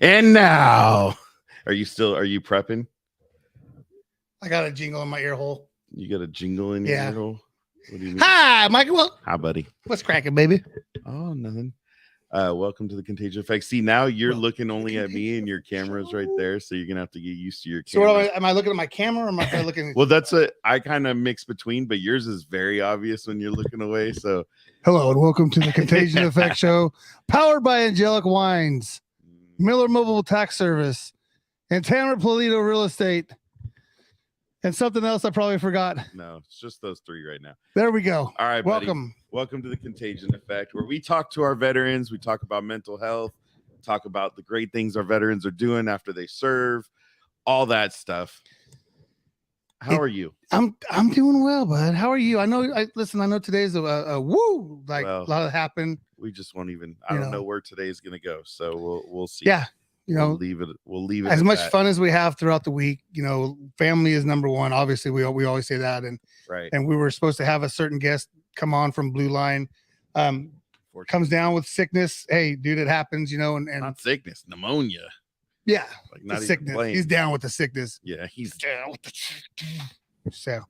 And now, are you prepping? I got a jingle in my ear hole. You got a jingle in your ear hole? What do you mean? Hi, Michael. Hi, buddy. What's cracking, baby? Oh, nothing. Welcome to the Contagion Effect. See, now you're looking only at me and your camera's right there, so you're gonna have to get used to your camera. So am I looking at my camera or am I looking? Well, that's what I kind of mix between, but yours is very obvious when you're looking away. So hello and welcome to the Contagion Effect Show, powered by AnJEllak Wines, Miller Mobile Tax Service, and Tamara Pulido Real Estate. And something else I probably forgot. No, it's just those three right now. There we go. All right, welcome. Buddy. Welcome to the Contagion Effect, where we talk to our veterans. We talk about mental health, talk about the great things our veterans are doing after they serve, all that stuff. How are you? I'm doing well, bud. How are you? I know today's a woo, like a lot happened. We just won't even. I don't know where today's gonna go, so we'll see. Yeah. We'll leave it as much fun as we have throughout the week. Family is number one. Obviously, we always say that, and right. And we were supposed to have a certain guest come on from Blue Line. Comes down with sickness. Hey, dude, it happens. And not sickness, pneumonia. Yeah, like not sickness. He's down with the sickness. Yeah, he's down with the. So,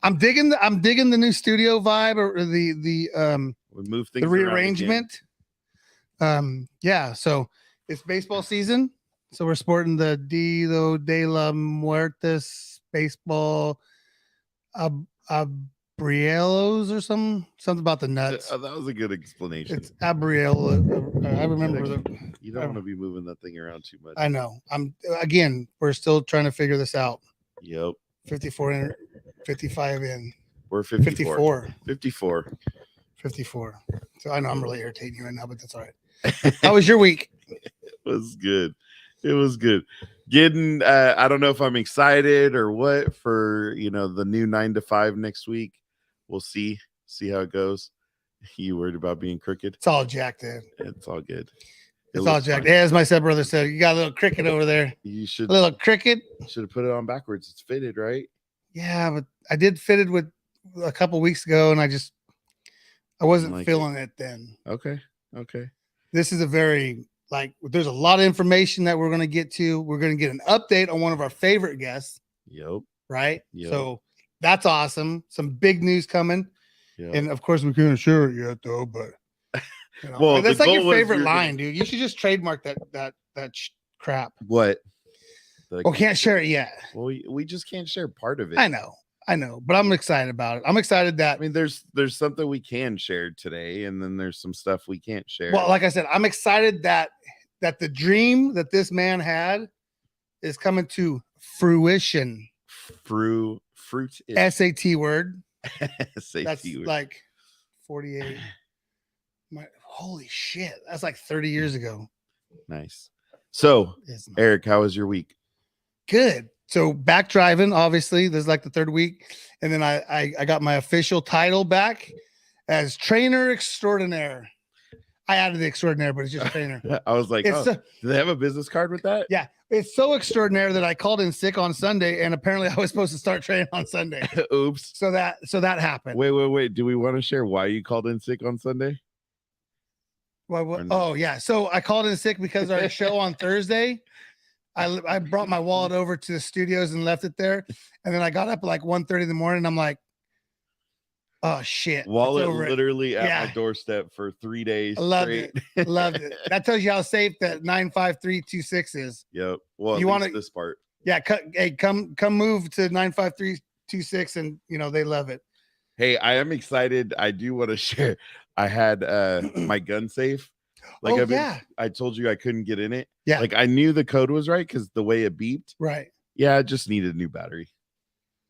I'm digging the new studio vibe or the we move things the rearrangement. Yeah, so. It's baseball season, so we're sporting the Dia de la Muertes baseball abrielos or something about the nuts. That was a good explanation. It's abrielo. I remember you don't want to be moving that thing around too much. I know. We're still trying to figure this out. Yep. 54 in, 55 in. We're 54. 54. So I know I'm really irritating you right now, but that's all right. How was your week? It was good. Getting I don't know if I'm excited or what for the new 9 to 5 next week. We'll see how it goes. You worried about being crooked? It's all jacked in. It's all good. It's all jacked. Yeah, as my stepbrother said, you got a little cricket over there. You should a little cricket. Should have put it on backwards. It's fitted, right? Yeah, but I did fitted with a couple weeks ago, and I wasn't feeling it then. Okay. This is a very there's a lot of information that we're going to get to. We're going to get an update on one of our favorite guests. Yep. Right. Yep. So that's awesome. Some big news coming. Yep. And of course we can't share it yet though, but well, that's like your favorite line, dude. You should just trademark that crap. What? Can't share it yet. Well, we just can't share part of it. I know, but I'm excited about it. I'm excited that there's something we can share today, and then there's some stuff we can't share. Well, like I said, I'm excited that the dream that this man had is coming to fruition. Fruit. SAT word. SAT that's word. Like 48. Holy shit. That's like 30 years ago. Nice. So, Eric, how was your week? Good. So back driving, obviously, this is like the third week. And then I got my official title back as trainer extraordinaire. I added the extraordinaire, but it's just trainer. I was like, do they have a business card with that? Yeah. It's so extraordinary that I called in sick on Sunday, and apparently I was supposed to start training on Sunday. Oops. So that happened. Wait. Do we want to share why you called in sick on Sunday? Well, oh, yeah. So I called in sick because our show on Thursday, I brought my wallet over to the studios and left it there. And then I got up at like 1:30 in the morning. And I'm like, oh, shit. Wallet literally at my doorstep for 3 days. Loved it. That tells you how safe that 95326 is. Yep. Well, you want this part. Yeah. Come move to 95326 and they love it. Hey, I am excited. I do want to share. I had my gun safe. I told you I couldn't get in it. Yeah. Like I knew the code was right because the way it beeped. Right. Yeah, I just needed a new battery.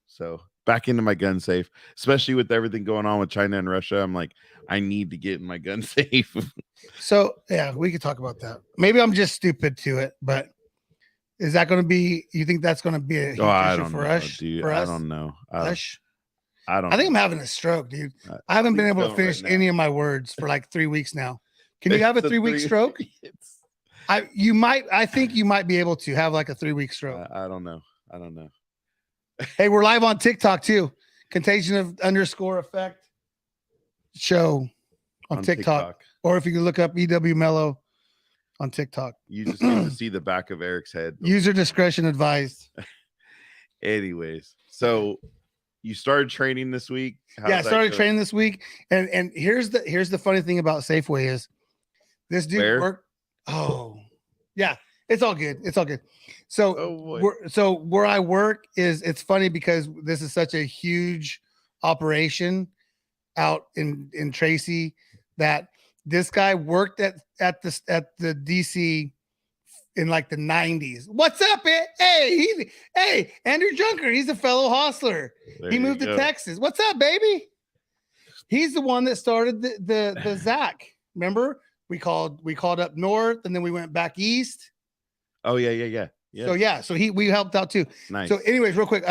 So back into my gun safe, especially with everything going on with China and Russia. I'm like, I need to get in my gun safe. So yeah, we could talk about that. Maybe I'm just stupid to it, but is that going to be? You think that's going to be a huge issue for us? Dude, for us? I don't know. I think I'm having a stroke, dude. I haven't been able to finish any of my words for like 3 weeks now. Can you have a 3-week stroke? I think you might be able to have like a 3-week stroke. I don't know. Hey, we're live on TikTok too. Contagion of _effect show on TikTok. Or if you can look up EW Mello on TikTok. You just get to see the back of Eric's head. User discretion advised. Anyways, so you started training this week. I started training this week, and here's the funny thing about Safeway is this dude worked. Oh, yeah, it's all good. It's all good. So, where I work it's funny because this is such a huge operation out in Tracy that this guy worked at the DC in like the 90s. What's up? Hey, Andrew Junker. He's a fellow hostler. He moved to Texas. What's up, baby? He's the one that started the Zach. Remember? We called up north and then we went back east. Oh yeah. So we helped out too. Nice. So anyways, real quick.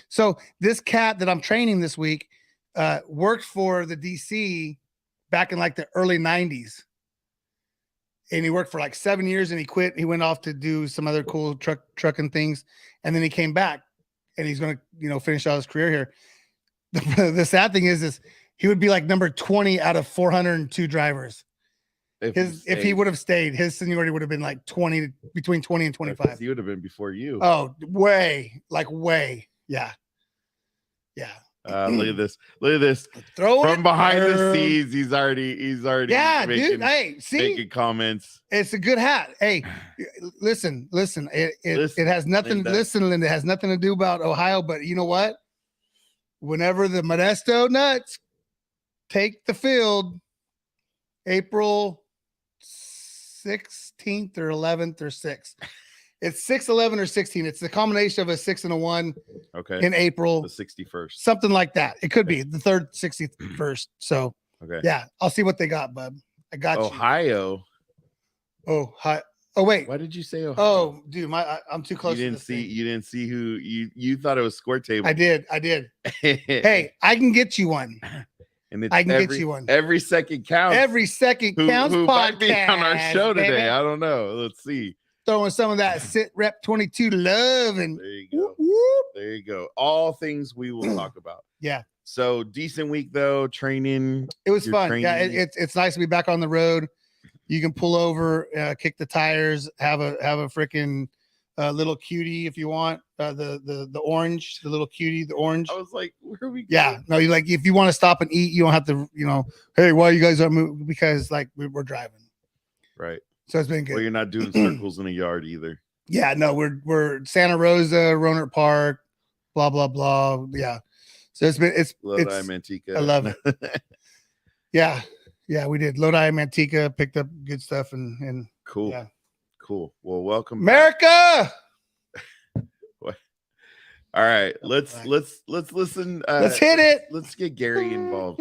So this cat that I'm training this week worked for the DC back in like the early 90s. And he worked for like 7 years and he quit. He went off to do some other cool trucking things. And then he came back and he's going to, finish out his career here. The sad thing is he would be like number 20 out of 402 drivers. If he would have stayed, his seniority would have been like between 20 and 25. He would have been before you. Oh, way. Yeah. Look at this. From behind the scenes, he's already making comments. It's a good hat. Hey, listen. It has nothing. Linda, it has nothing to do about Ohio. But you know what? Whenever the Modesto Nuts take the field, April 16th or 11th or 6th. It's 6, 11, or 16. It's the combination of a 6 and a 1. Okay. In April. The 61st. Something like that. It could be the 3rd, 61st. So, okay. Yeah. I'll see what they got, bub. I got Ohio. Oh, hi. Oh, wait. Why did you say Ohio? Oh, dude, I'm too close. You didn't see who you thought it was Score Table. I did. Hey, I can get you one. And I can get you one. Every second counts. Every second counts. Who podcast, might be on our show today? baby. I don't know. Let's see. Throwing some of that SitRep 22 love and there you go. Whoop. There you go. All things we will talk about. Yeah. So decent week though. Training. It was fun. Yeah, it's nice to be back on the road. You can pull over, kick the tires, have a freaking little cutie if you want. The orange, the little cutie, the orange. I was like, where are we going? Yeah. No, you like if you want to stop and eat, you don't have to, hey, why you guys aren't moving? Because like we're driving. Right. So it's been good. Well, you're not doing circles in a yard either. Yeah, no, we're Santa Rosa, Roanoke Park, blah blah blah. Yeah. So it's Lodi, Manteca. I love it. Yeah, we did Lodi, Manteca, picked up good stuff and cool. Yeah. Cool. Well, welcome America. All right, let's listen. Let's hit it. Let's get Gary involved.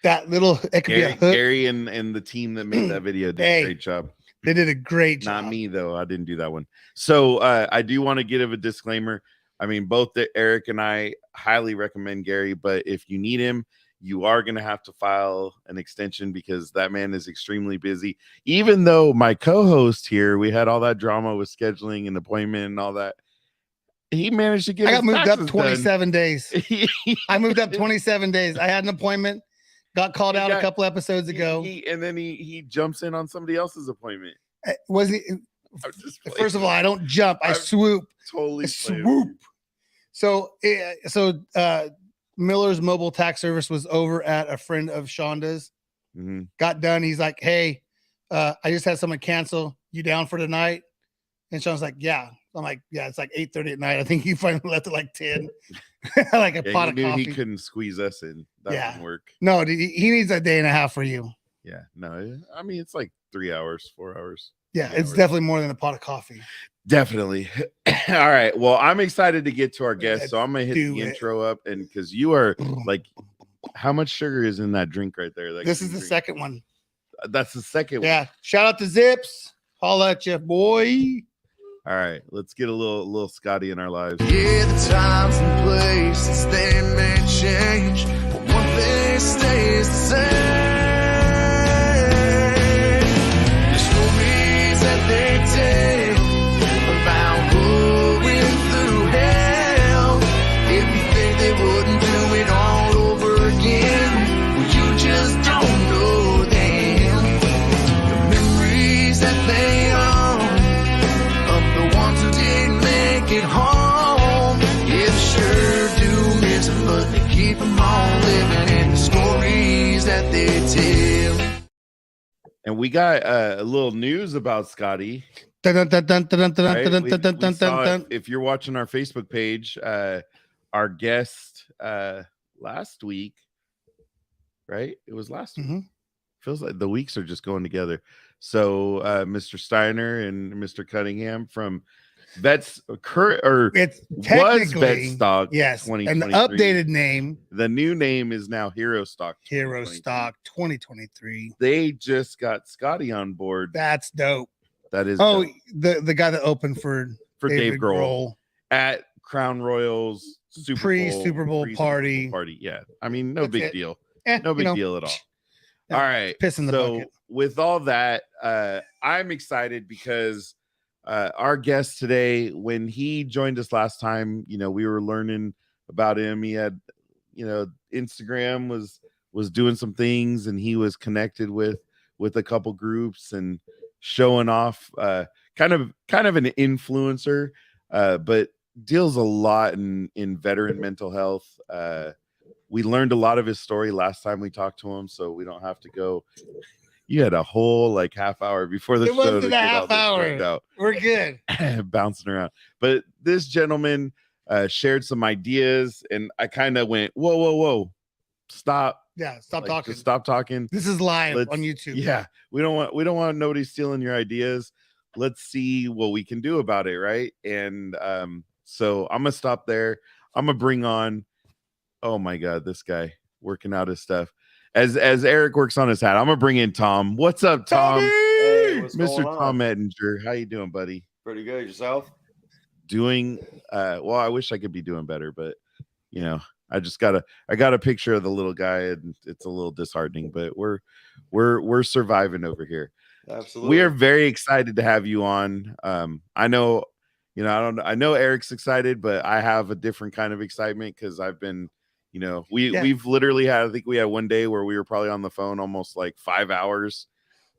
That little beat. It could be a hook. Gary and the team that made that video did a great job. They did a great job. Not me though. I didn't do that one. So I do want to give a disclaimer. I mean, both Eric and I highly recommend Gary, but if you need him, you are going to have to file an extension because that man is extremely busy. Even though my co-host here, we had all that drama with scheduling and appointment and all that. He managed to get. I got moved up 27 done. days. I moved up 27 days. I had an appointment. Got called out a couple episodes ago. And then he jumps in on somebody else's appointment. Was he? First of all, I don't jump. I swoop. Totally swoop. So Miller's mobile tax service was over at a friend of Shonda's. Mm-hmm. Got done. He's like, "Hey, I just had someone cancel. You down for tonight?" And Sean's like, "Yeah." I'm like, "Yeah." It's like 8:30 at night. I think he finally left at like 10. Like a pot of coffee. He couldn't squeeze us in. That wouldn't work. No, he needs a day and a half for you. Yeah. No, I mean it's like 3 hours, 4 hours. Yeah, it's definitely more than a pot of coffee. Definitely. All right. Well, I'm excited to get to our guest, so I'm gonna hit the intro up, and because you are like, how much sugar is in that drink right there? This is the second one. That's the second one. Yeah. Shout out to Zips. Holla at you, boy. All right, let's get a little Scotty in our lives. Yeah, the times and places they may change, but one thing stays the same. The stories that they tell about going through hell. If you think they wouldn't do it all over again, well, you just don't know them. The memories that they own of the ones who didn't make it home. Yeah, sure do miss them, but they keep them all living in the stories that they tell. And we got a little news about Scotty. Dun, dun, dun, dun, dun, dun, Right? dun, We dun, dun, dun, saw it. dun. If you're watching our Facebook page, our guest last week, right? It was last week. Mhm. Feels like the weeks are just going together. So Mr. Steiner and Mr. Cunningham from Vets It's was technically Vetstock. yes, and the 2023. updated name, The new name is now Hero Stock. Hero 2023. Stock 2023. They just got Scotty on board. That's dope. That is Oh, dope. the guy that opened for Dave David Grohl at Crown Royal's Pre-Super Bowl party. Yeah, I mean, no That's big it. deal. Eh, No you big know, deal at all. yeah, All right. piss in the so bucket. with all that, I'm excited because our guest today, when he joined us last time, we were learning about him. He had, Instagram was doing some things, and he was connected with a couple groups and showing off, kind of an influencer, but deals a lot in veteran mental health. We learned a lot of his story last time we talked to him, so we don't have to go. You had a whole half hour before the It show wasn't to a get half all this hour. worked out. We're good. Bouncing around. But this gentleman shared some ideas, and I kind of went, whoa, stop. Yeah, stop talking. Just stop talking. This is live Let's- on YouTube. Yeah, we don't want nobody stealing your ideas. Let's see what we can do about it, right? And so I'm gonna stop there. I'm gonna bring on, oh my god, this guy working out his stuff. As Eric works on his hat, I'm gonna bring in Tom. What's up, Tom? Hey, what's Mr. going on? Tom Ettinger. How you doing, buddy? Pretty good. Yourself? Doing well. I wish I could be doing better, but I got a picture of the little guy, and it's a little disheartening, but we're surviving over here. Absolutely. We are very excited to have you on. I know, I know Eric's excited, but I have a different kind of excitement because I've been, we've literally had, I think we had one day where we were probably on the phone almost 5 hours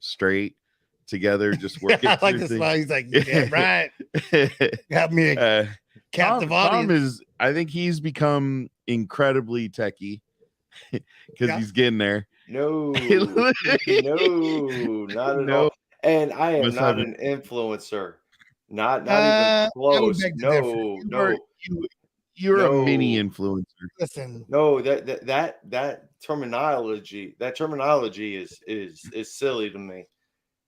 straight together, just working. I like this one. He's like, yeah, right. Got me a captive Tom audience. I think he's become incredibly techie because he's getting there. No, Literally. no, not at No. all. And I am Must not have an influencer. Not even I would close. beg to differ. No. You're No. a mini influencer. Listen, No, that terminology is silly to me.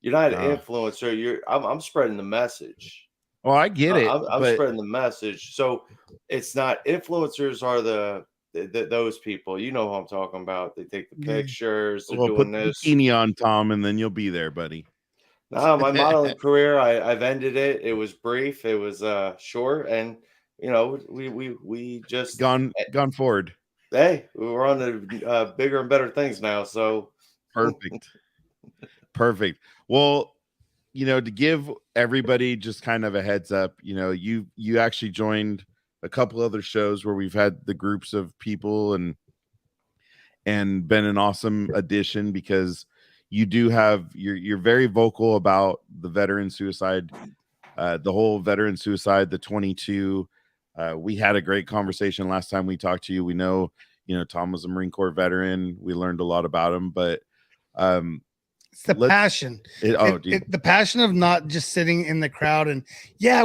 You're not an No. influencer. I'm spreading the message. Oh, I get it. I'm but spreading the message. So it's not influencers are those people. You know who I'm talking about. They take the Mm. pictures. They're put doing the this. bikini on, Tom, and then you'll be there, buddy. No, my modeling career, I've ended it. It was brief. It was short, and we just Gone forward. hey, we're on to bigger and better things now. So Perfect. Well, to give everybody just kind of a heads up, you actually joined a couple other shows where we've had the groups of people and been an awesome addition because you do have you're very vocal about the veteran suicide, the whole veteran suicide, the 22. We had a great conversation last time we talked to you. We know, Tom was a Marine Corps veteran. We learned a lot about him, but it's the passion. The passion of not just sitting in the crowd and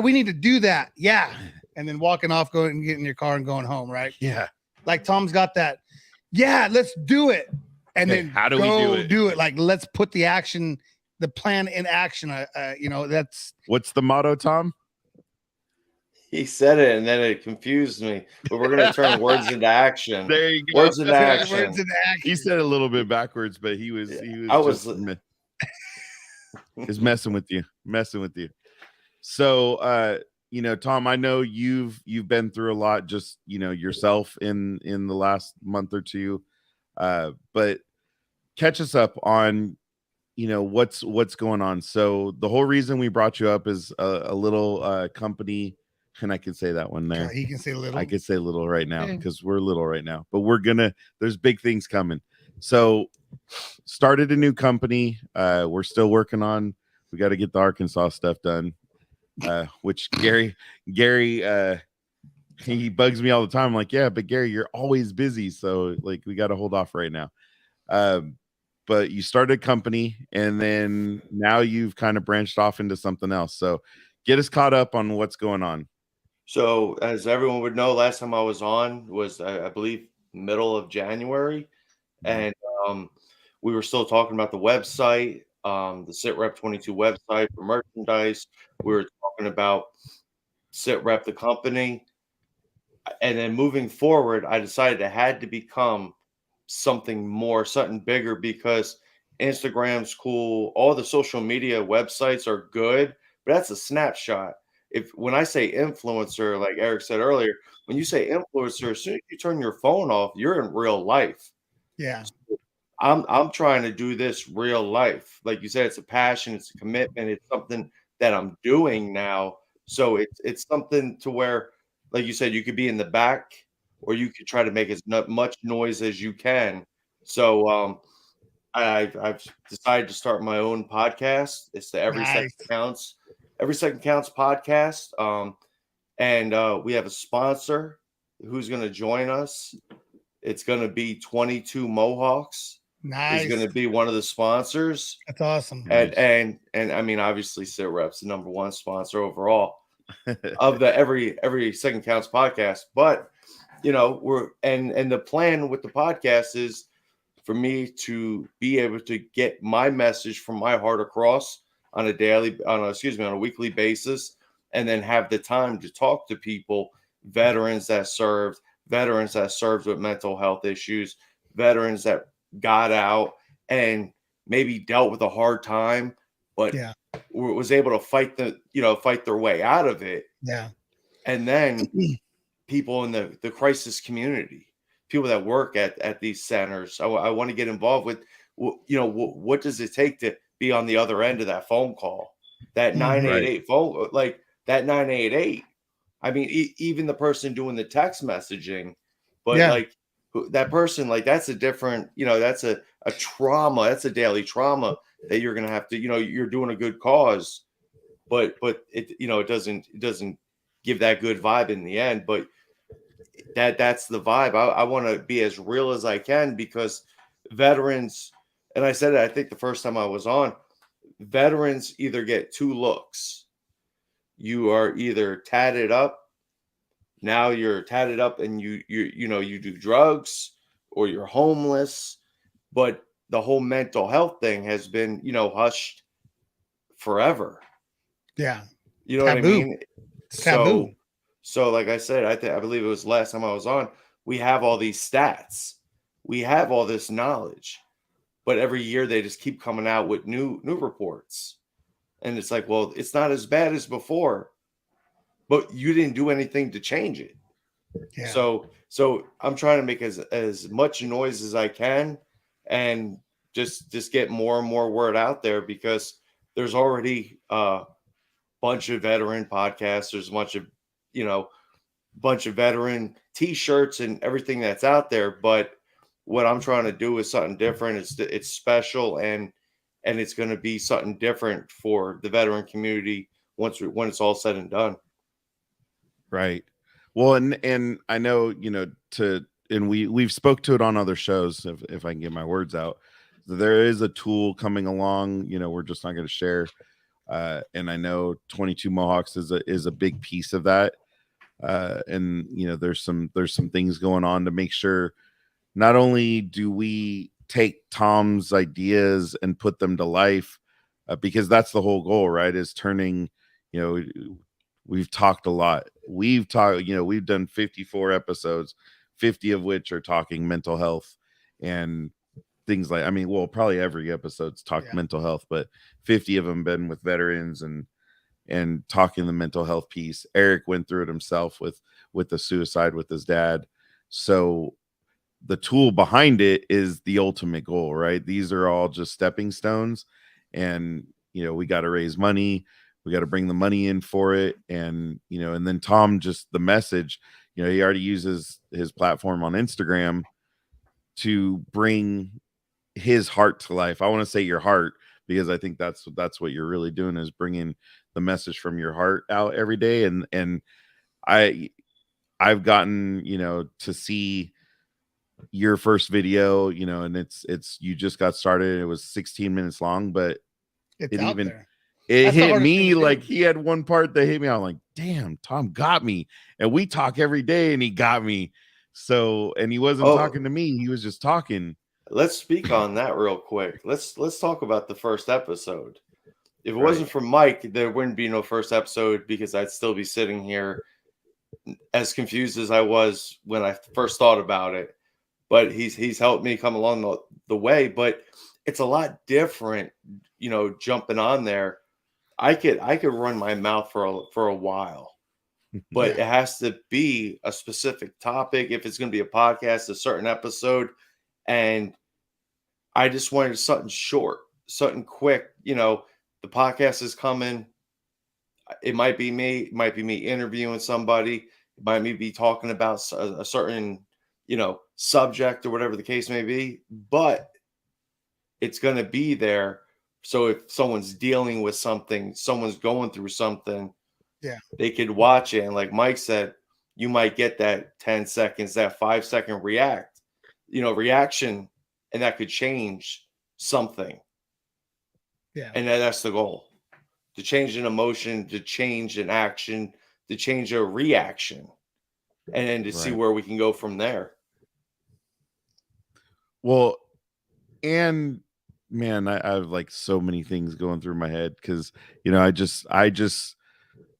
we need to do that. Yeah. And then walking off, going and getting in your car and going home. Right. Yeah. Like Tom's got that. Yeah, let's do it. And then how do we do it? Like, let's put the plan in action. That's what's the motto, Tom? He said it and then it confused me. But we're gonna turn words into action. There you go. Words into action. Words into action. He said it a little bit backwards, but he was I was is messing with you. So Tom, I know you've been through a lot just yourself in the last month or two. But catch us up on what's going on. So the whole reason we brought you up is a little company, and I can say that one there. He can say little. I can say little right now because we're little right now, but there's big things coming. So started a new company. We're still working on, we got to get the Arkansas stuff done, which Gary, he bugs me all the time. I'm like, yeah, but Gary, you're always busy. So like, we got to hold off right now. But you started a company and then now you've kind of branched off into something else. So get us caught up on what's going on. So as everyone would know, last time I was on was, I believe, middle of January. And we were still talking about the website, the SitRep 22 website for merchandise. We were talking about SitRep, the company. And then moving forward, I decided it had to become something more, something bigger, because Instagram's cool. All the social media websites are good, but that's a snapshot. When I say influencer, like Eric said earlier, when you say influencer, as soon as you turn your phone off, you're in real life. Yeah. So I'm trying to do this real life. Like you said, it's a passion, it's a commitment, it's something that I'm doing now. So it's something to where, like you said, you could be in the back or you could try to make as much noise as you can. So I've decided to start my own podcast. It's the Every Second Counts podcast. And we have a sponsor who's going to join us. It's going to be 22 Mohawks. Nice. He's going to be one of the sponsors. That's awesome. And I mean, obviously, SitRep's the number one sponsor overall of the Every Second Counts podcast. But we're and the plan with the podcast is for me to be able to get my message from my heart across on a weekly basis, and then have the time to talk to people, veterans that served with mental health issues, veterans that got out and maybe dealt with a hard time, but was able to fight their way out of it. Yeah. And then people in the crisis community, people that work at these centers. I want to get involved with, what does it take to be on the other end of that phone call, that 988 phone, like that 988. I mean, even the person doing the text messaging, but like that person, like that's a different, that's a trauma. That's a daily trauma that you're going to have to, you're doing a good cause, but it, it doesn't give that good vibe in the end. But that's the vibe. I want to be as real as I can, because veterans, and I said it, I think the first time I was on, veterans either get two looks. You are either tatted up. Now you're tatted up and you do drugs, or you're homeless. But the whole mental health thing has been, hushed forever. Yeah. You know Taboo. What I mean? Taboo. So like I said, I believe it was last time I was on, we have all these stats. We have all this knowledge. But every year they just keep coming out with new reports. And it's like, well, it's not as bad as before, but you didn't do anything to change it. Yeah. So I'm trying to make as much noise as I can, and just get more and more word out there, because there's already a bunch of veteran podcasts. There's a bunch of veteran t-shirts and everything that's out there. But what I'm trying to do is something different. It's special, and it's going to be something different for the veteran community when it's all said and done. Right. Well, and I know, we've spoke to it on other shows, if I can get my words out. There is a tool coming along, we're just not going to share. And I know 22 Mohawks is a big piece of that. And there's some things going on to make sure not only do we take Tom's ideas and put them to life, because that's the whole goal, right? Is turning, we've talked a lot. We've done 54 episodes, 50 of which are talking mental health and things like, probably every episode's talked mental health, but 50 of them been with veterans and talking the mental health piece. Eric went through it himself with the suicide with his dad. So the tool behind it is the ultimate goal, right? These are all just stepping stones, and we got to raise money. We got to bring the money in for it. And, and then Tom, just the message, he already uses his platform on Instagram to bring his heart to life. I want to say your heart, because I think that's what you're really doing, is bringing the message from your heart out every day. And I've gotten, to see your first video, and it's you just got started. It was 16 minutes long, but it's out there. It hit me like he had one part that hit me. I'm like, damn, Tom got me. And we talk every day and he got me. So, and he wasn't talking to me. He was just talking. Let's speak on that real quick. Let's talk about the first episode. If it wasn't for Mike, there wouldn't be no first episode, because I'd still be sitting here as confused as I was when I first thought about it. But he's helped me come along the way. But it's a lot different, jumping on there. I could run my mouth for a while, but it has to be a specific topic. If it's going to be a podcast, a certain episode, and I just wanted something short, something quick. The podcast is coming. It might be me. It might be me interviewing somebody. It might be talking about a certain, subject or whatever the case may be. But it's going to be there. So if someone's dealing with something, someone's going through something, they could watch it. And like Mike said, you might get that 10 seconds, that 5-second reaction, and that could change something. Yeah. And that's the goal, to change an emotion, to change an action, to change a reaction, and then to see where we can go from there. Well, and man, I have like so many things going through my head, because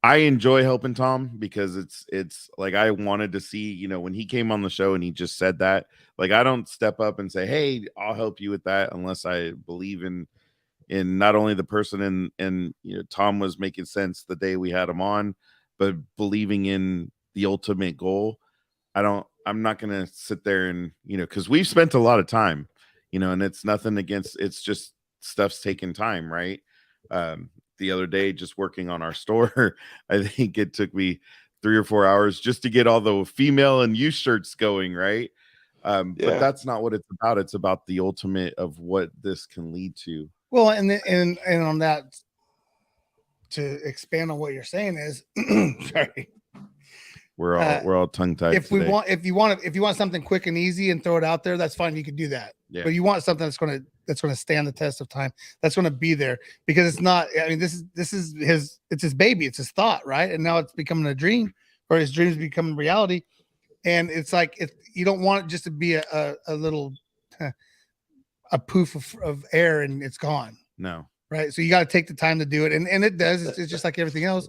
I enjoy helping Tom, because it's like, I wanted to see, when he came on the show and he just said that, like, I don't step up and say, hey, I'll help you with that, unless I believe in not only the person, and Tom was making sense the day we had him on, but believing in the ultimate goal. I'm not gonna sit there and because we've spent a lot of time, and it's nothing against, it's just stuff's taking time, right? The other day, just working on our store, I think it took me 3 or 4 hours just to get all the female and youth shirts going, right? But that's not what it's about. It's about the ultimate of what this can lead to. Well, and on that, to expand on what you're saying is, sorry, we're all tongue tied. If you want something quick and easy and throw it out there, that's fine. You can do that. Yeah. But you want something that's going to stand the test of time. That's going to be there, because it's not. I mean, this is his baby. It's his thought, right? And now it's becoming a dream, or his dreams becoming reality. And it's like, you don't want it just to be a little a poof of air and it's gone. No. Right. So you got to take the time to do it. And it does. It's just like everything else.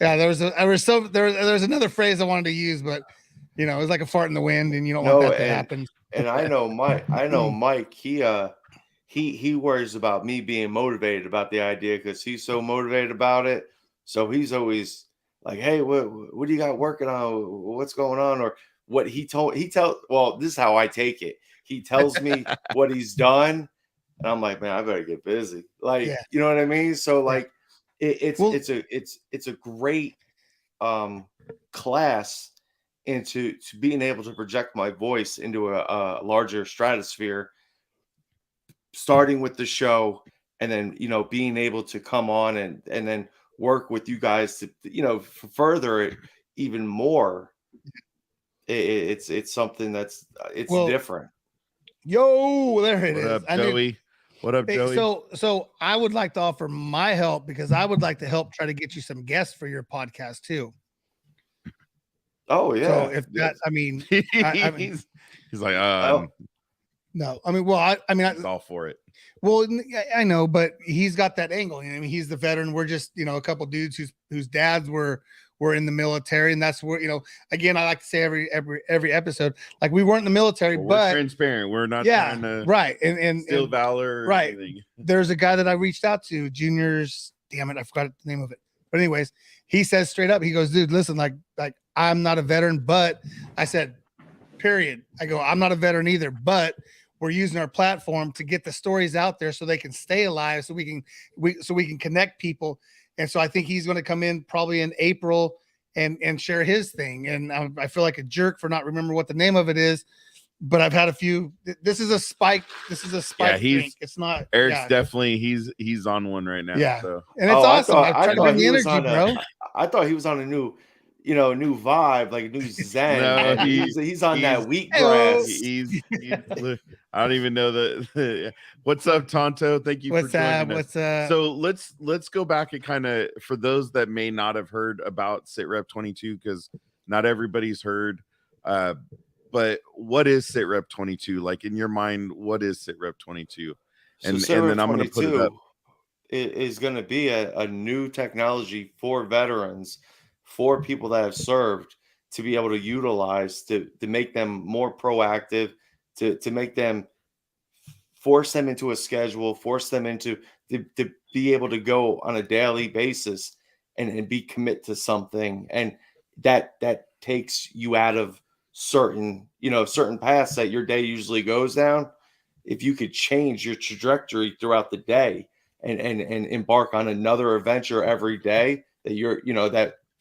Yeah. There was another phrase I wanted to use, but it was like a fart in the wind, and you don't want that to happen. And I know Mike, he worries about me being motivated about the idea, because he's so motivated about it. So he's always like, hey, what do you got working on? What's going on? Or what well, this is how I take it. He tells me what he's done, and I'm like, man, I better get busy. Like, you know what I mean? So like, it's a great class into being able to project my voice into a larger stratosphere, starting with the show, and then being able to come on and then work with you guys to further it even more. It's something that's different. Yo, there it is. What up, Joey? What up, Joey? So I would like to offer my help, because I would like to help try to get you some guests for your podcast too. Oh yeah. So if that, I mean, he's like, no, I mean, well, he's all for it. Well, I know, but he's got that angle. I mean, he's the veteran. We're just, a couple dudes whose dads were were in the military. And that's where, again, I like to say every episode, like we weren't in the military, Well, but we're transparent. We're not trying to right. And steal valor or right. anything. There's a guy that I reached out to, Junior's, damn it, I forgot the name of it. But anyways, he says straight up, he goes, dude, listen, like I'm not a veteran, but I said, period. I go, I'm not a veteran either, but we're using our platform to get the stories out there so they can stay alive, so we can connect people. And so I think he's going to come in probably in April and share his thing. And I feel like a jerk for not remembering what the name of it is, but I've had a few. This is a spike. Yeah, drink. It's not. Eric's definitely he's on one right now. Yeah, So. and it's awesome. I tried to bring the energy, bro. I thought he was on a new vibe, like a new zen. No, he's on that wheatgrass. I don't even know the what's up, Tonto? Thank you for joining us. What's up? So let's go back and kind of, for those that may not have heard about SitRep 22, because not everybody's heard. But what is SitRep 22? Like, in your mind, what is SitRep 22? And then I'm going to put it up. It is going to be a new technology for veterans, for people that have served, to be able to utilize to make them more proactive, to make them, force them into a schedule, force them into to be able to go on a daily basis and be commit to something. And that takes you out of certain paths that your day usually goes down. If you could change your trajectory throughout the day and embark on another adventure every day, that you're,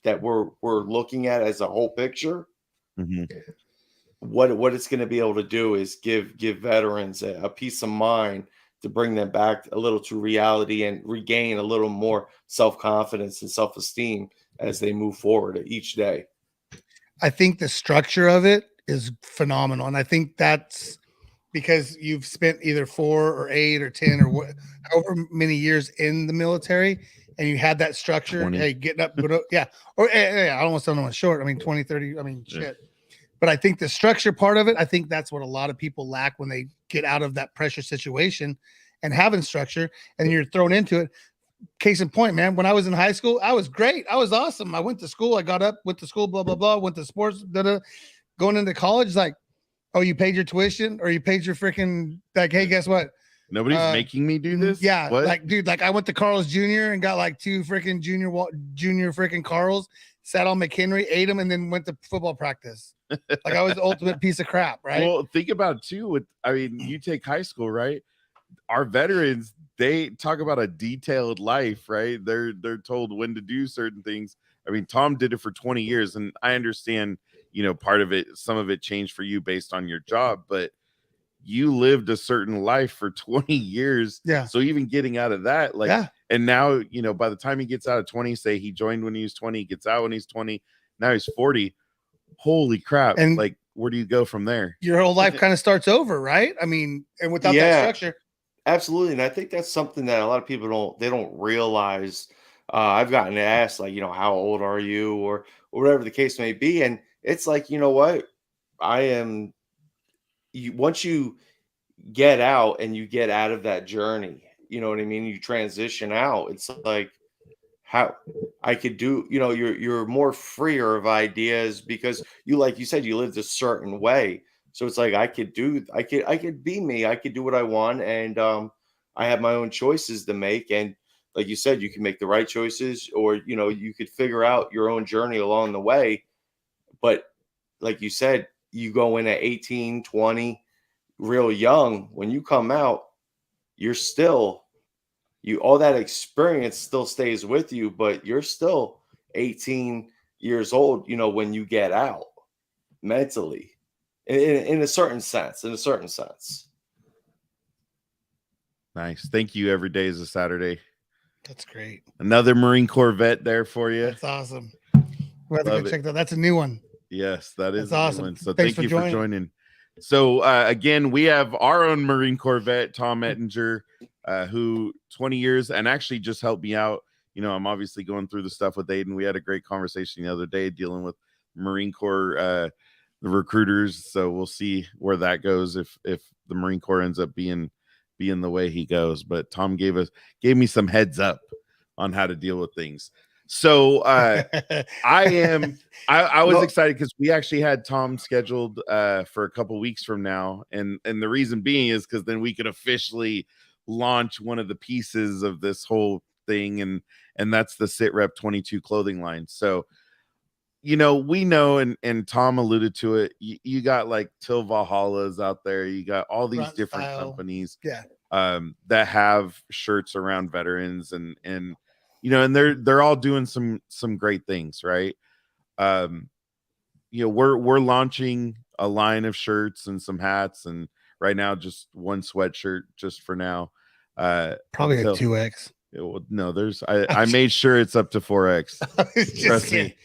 that we're looking at as a whole picture, what it's going to be able to do is give veterans a peace of mind, to bring them back a little to reality and regain a little more self-confidence and self-esteem as they move forward each day. I think the structure of it is phenomenal. And I think that's because you've spent either 4 or 8 or 10 or however many years in the military, and you had that structure. 20. Hey, getting up, yeah. Or I don't want to sound short. I mean, 20, 30, shit. But I think the structure part of it, I think that's what a lot of people lack when they get out of that pressure situation and having structure, and you're thrown into it. Case in point, man, when I was in high school, I was great. I was awesome. I went to school. I got up, went to school, blah, blah, blah, went to sports, going into college. It's like, oh, you paid your tuition, or you paid your freaking, like, hey, guess what? Nobody's making me do this. Yeah. What? Like, dude, like I went to Carl's Jr. and got like 2 freaking junior freaking Carl's, sat on McHenry, ate them, and then went to football practice. Like I was the ultimate piece of crap, right? Well, think about too, you take high school, right? Our veterans, they talk about a detailed life, right? They're told when to do certain things. I mean, Tom did it for 20 years, and I understand, part of it, some of it changed for you based on your job, but you lived a certain life for 20 years. Yeah. So even getting out of that, and now, by the time he gets out of 20, say he joined when he was 20, he gets out when he's 20, now he's 40. Holy crap. And like, where do you go from there? Your whole life kind of starts over, right? I mean, and without that structure. Absolutely. And I think that's something that a lot of people don't realize. I've gotten asked, like, how old are you, or whatever the case may be. And it's like, what? Once you get out and you get out of that journey, you know what I mean? You transition out. It's like, how I could do, you're more freer of ideas, because like you said, you lived a certain way. So it's like, I could be me. I could do what I want. And I have my own choices to make. And like you said, you can make the right choices, or, you could figure out your own journey along the way. But like you said, you go in at 18, 20, real young. When you come out, you're still, all that experience still stays with you, but you're still 18 years old, when you get out mentally. In a certain sense. Nice. Thank you. Every day is a Saturday. That's great. Another Marine Corps vet there for you. That's awesome. We'll have to go check that. That's a new one. Yes, that is awesome. So thank you for joining. So again, we have our own Marine Corps vet, Tom Ettinger, who 20 years and actually just helped me out. I'm obviously going through the stuff with Aiden. We had a great conversation the other day dealing with Marine Corps the recruiters, so we'll see where that goes if the Marine Corps ends up being the way he goes. But Tom gave me some heads up on how to deal with things. So I was No. excited because we actually had Tom scheduled for a couple weeks from now, and the reason being is because then we could officially launch one of the pieces of this whole thing, and that's the SitRep 22 clothing line. So we know, and Tom alluded to it, you got like Till Valhalla's out there, you got all these Front different Style. companies Yeah. that have shirts around veterans, and they're all doing some great things, right? We're launching a line of shirts and some hats, and right now just one sweatshirt just for now. Probably a until- 2X. No, I made sure it's up to 4X. Trust me.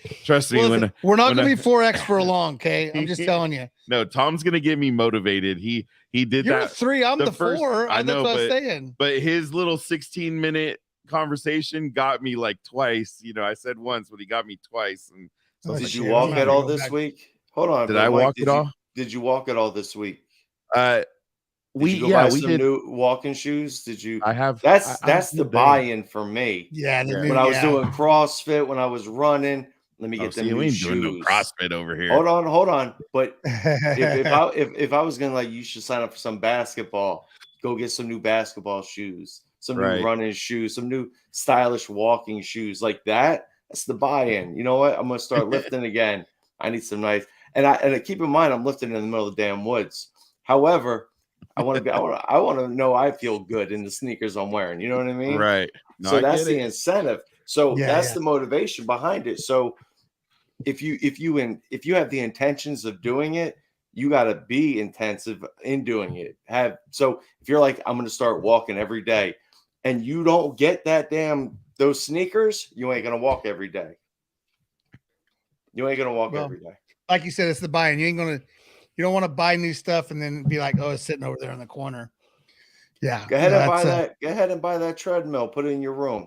Listen, we're not gonna when be 4X for a long, okay? I'm just telling you. No, Tom's gonna get me motivated. He did You're that. the 3, I'm the first- 4. I know, that's what I'm saying. but his little 16-minute conversation got me like twice. I said once, but he got me twice. And so Did you shit, walk I'm it gonna all go this back. week? Hold on. Did but I Mike, walk it all? Did you walk it all this week? We Did you go buy we some did. new walking shoes? Did you? I have. That's I the did that. buy-in for me. Yeah, the Yeah. new- When I was yeah. doing CrossFit, when I was running, let me Oh, get them see, we new ain't shoes. doing no CrossFit over here. Hold on. But if I was gonna like, you should sign up for some basketball. Go get some new basketball shoes, some Right. new running shoes, some new stylish walking shoes like that. That's the buy-in. You know what? I'm gonna start lifting again. I need some nice. And I keep in mind I'm lifting in the middle of the damn woods. However, I want to know I feel good in the sneakers I'm wearing. You know what I mean? Right. No, So I that's get the it. incentive. So Yeah, that's yeah. the motivation behind it. So if you have the intentions of doing it, you got to be intensive in doing it. So if you're like, I'm going to start walking every day, and you don't get those sneakers, you ain't going to walk every day. You ain't going to walk Well, every day. like you said, it's the buying. You don't want to buy new stuff and then be like, oh, it's sitting over there in the corner. Yeah. Go ahead yeah, and buy that's, that. Go ahead and buy that treadmill. Put it in your room.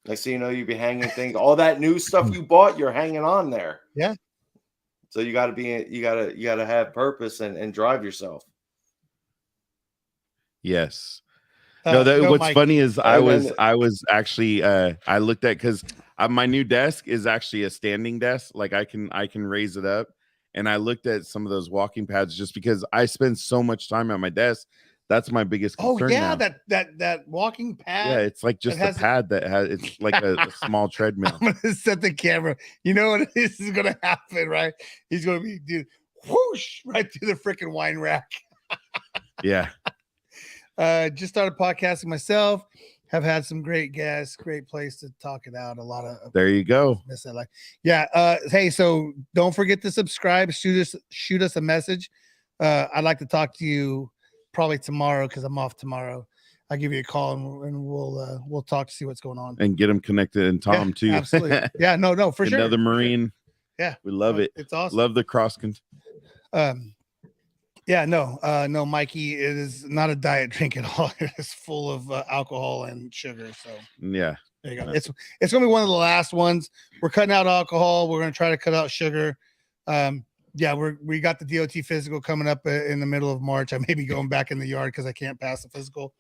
Next thing you know, you'll be hanging things. All that new stuff you bought, you're hanging on there. Yeah. So you got to have purpose and drive yourself. Yes. No, what's Mike. funny is I And was actually I looked at, because my new desk is actually a standing desk. Like I can raise it up, and I looked at some of those walking pads just because I spend so much time at my desk. That's my biggest concern. Oh yeah, now. that walking pad. Yeah, it's like just a pad that has, it's like a small treadmill. I'm gonna set the camera. You know what is gonna happen, right? He's gonna be dude whoosh right through the freaking wine rack. Yeah. Just started podcasting myself. Have had some great guests, great place to talk it out. A lot of There you go. miss that, like, yeah. Hey, so don't forget to subscribe. Shoot us a message. I'd like to talk to you probably tomorrow because I'm off tomorrow. I'll give you a call and we'll talk to see what's going on. And get them connected, and Tom too. Absolutely. Yeah, no, for sure. Another Marine. Yeah, we love it. It's awesome. Love the cross country. Yeah, no, Mikey, it is not a diet drink at all. It is full of alcohol and sugar. So Yeah, there you go. It's gonna be one of the last ones. We're cutting out alcohol. We're gonna try to cut out sugar. Yeah, we got the DOT physical coming up in the middle of March. I may be going back in the yard because I can't pass the physical,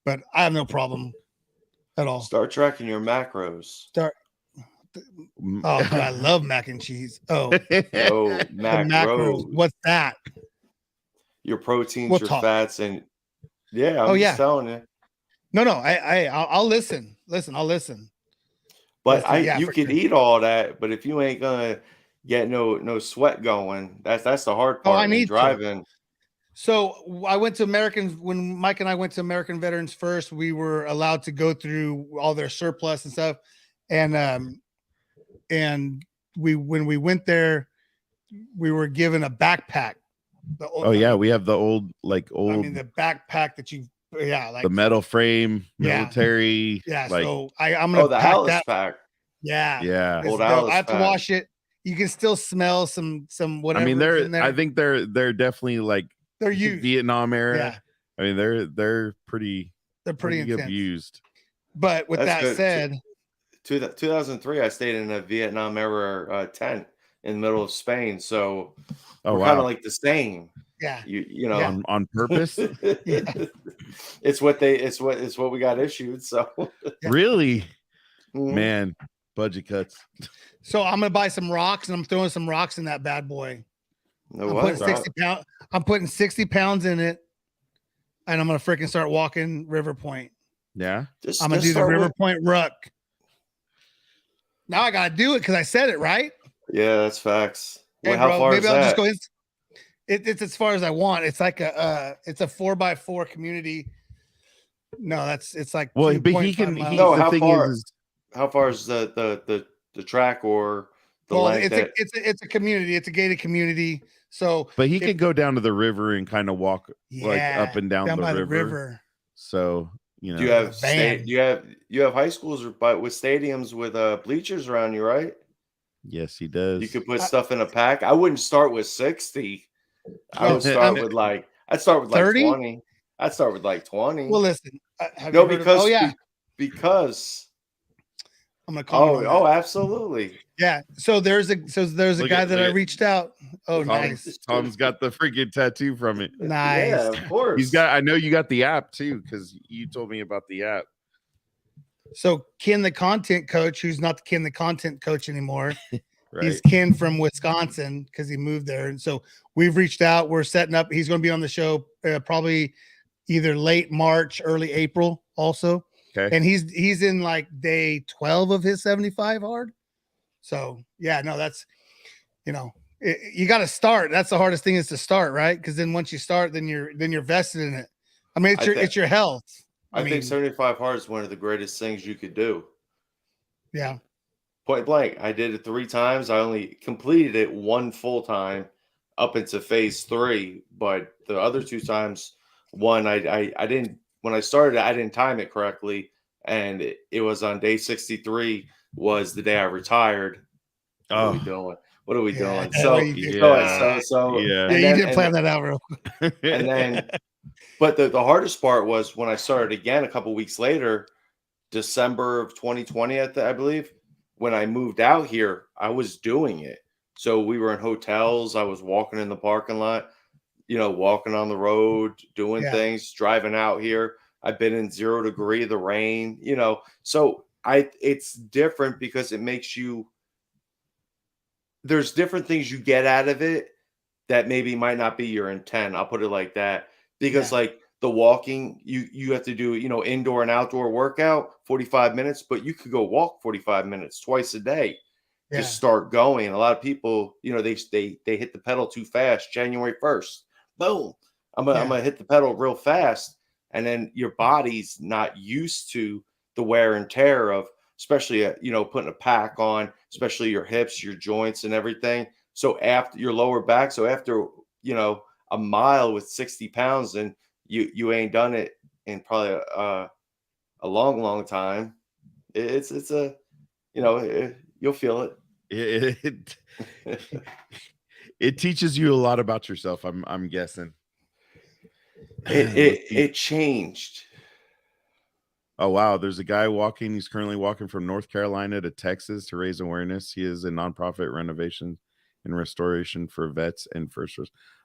but I have no problem at all. Start tracking your macros. Mm. Oh, I love mac and cheese. Oh, Oh, the macros. What's that? Your proteins, We'll your talk. fats, and yeah, Oh, I'm yeah. just telling you. No, I'll listen. I'll listen. But Yeah, you for could sure. eat all that, but if you ain't gonna get no sweat going, that's the hard Oh, part. I in need to. driving. So I went to when Mike and I went to American Veterans First, we were allowed to go through all their surplus and stuff. And when we went there, we were given a backpack. Oh yeah, we have the old I mean the backpack that like the metal frame, Yeah. military. yeah. like, So I'm gonna Oh, the pack Alice that. pack. Yeah, yeah. it's Old dope. Alice I have to pack. wash it. You can still smell some whatever. I mean, in there. I think they're definitely like they're used. Vietnam era. Yeah, I mean, they're pretty pretty intense. abused. But with That's that good. said, 2003, I stayed in a Vietnam era tent in the middle of Spain, so Oh we're kind wow, of like the same. yeah, You know, Yeah. on purpose. it's what we got issued. So Yeah. Really, Mhm. man. Budget cuts. So I'm gonna buy some rocks, and I'm throwing some rocks in that bad boy. No, I'm what? putting 60 pounds. I'm putting 60 pounds in it, and I'm gonna freaking start walking River Point. Yeah. I'm gonna do the River Point ruck. Now I gotta do it because I said it right. Yeah, that's facts. Hey, Well, how bro, far maybe is I'll that? just go. It's as far as I want. It's like it's a 4x4 community. No, it's like Well, but 2.5 he can. miles. No, The how thing far? is How far is the track or the well, length? it's a community. It's a gated community. So, but he can go down to the river and kind of walk like yeah, up and down the by river. So you know, Do you have van. you have high schools but with stadiums with bleachers around you, right? yes, he does. You could put stuff in a pack. I wouldn't start with 60. I would start with like 30? 20. I'd start with like 20. Well, listen. Have No, you heard because oh yeah, because I'm gonna call. oh, absolutely. Yeah. So there's a Look guy at- that look I at- reached out. Oh, nice. Tom's got the freaking tattoo from it. Nice. Yeah, of course. He's got. I know you got the app too because you told me about the app. So Ken, the content coach, who's not Ken, the content coach anymore. Right. He's Ken from Wisconsin because he moved there. And so we've reached out. We're setting up. He's going to be on the show probably either late March, early April also. Okay. And he's in like day 12 of his 75 hard. So yeah, no, that's, you got to start. That's the hardest thing is to start, right? Because then once you start, then you're vested in it. I mean, it's your health. I think 75 hard is one of the greatest things you could do. Yeah. Point blank. I did it 3 times. I only completed it 1 full time up into phase 3, but the other 2 times, one I didn't. When I started, I didn't time it correctly, and it was on day 63 was the day I retired. What are we doing? What are we doing? So you didn't plan that out real quick. And then, but the hardest part was when I started again a couple weeks later, December of 2020, I believe. When I moved out here, I was doing it. So we were in hotels. I was walking in the parking lot, walking on the road, doing things, driving out here. I've been in 0 degree, the rain, so it's different because it makes you, there's different things you get out of it that maybe might not be your intent. I'll put it like that because like the walking, you have to do, indoor and outdoor workout, 45 minutes, but you could go walk 45 minutes twice a day. Just start going. And a lot of people, they hit the pedal too fast. January 1st, boom. I'm gonna hit the pedal real fast. And then your body's not used to the wear and tear of, especially, putting a pack on, especially your hips, your joints and everything. So after your lower back, so after, a mile with 60 pounds and you ain't done it in probably a long, long time. It's a, you'll feel it. It teaches you a lot about yourself. I'm guessing. It changed. Oh wow, there's a guy walking. He's currently walking from North Carolina to Texas to raise awareness. He is a nonprofit renovation and restoration for vets and first.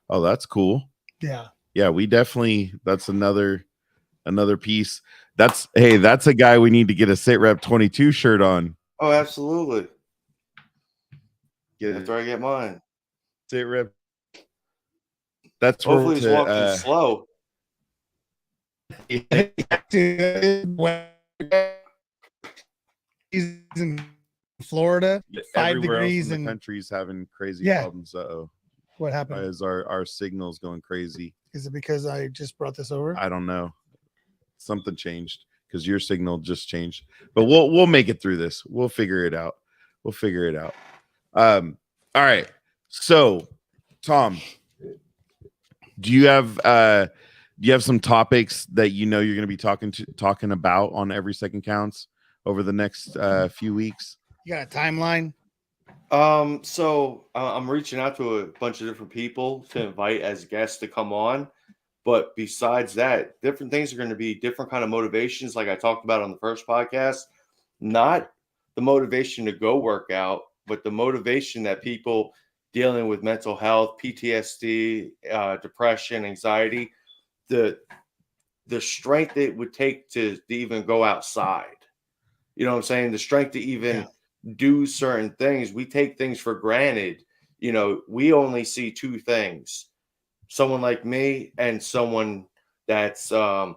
Oh, that's cool. Yeah, we definitely. That's another piece. That's a guy we need to get a SitRep 22 shirt on. Oh, absolutely. After I get mine. SitRep. That's hopefully he's walking slow. He's in Florida, 5 degrees in the and country's having crazy problems. What happened? Why is our signals going crazy? Is it because I just brought this over? I don't know. Something changed because your signal just changed. But we'll make it through this. We'll figure it out. All right. So, Tom, do you have some topics that you're going to be talking about on Every Second Counts over the next few weeks? You got a timeline? So I'm reaching out to a bunch of different people to invite as guests to come on. But besides that, different things are going to be different kind of motivations, like I talked about on the first podcast. Not the motivation to go work out, but the motivation that people dealing with mental health, PTSD, depression, anxiety, the strength it would take to even go outside. You know what I'm saying? The strength to even do certain things, we take things for granted. You know, we only see two things: someone like me and someone that's got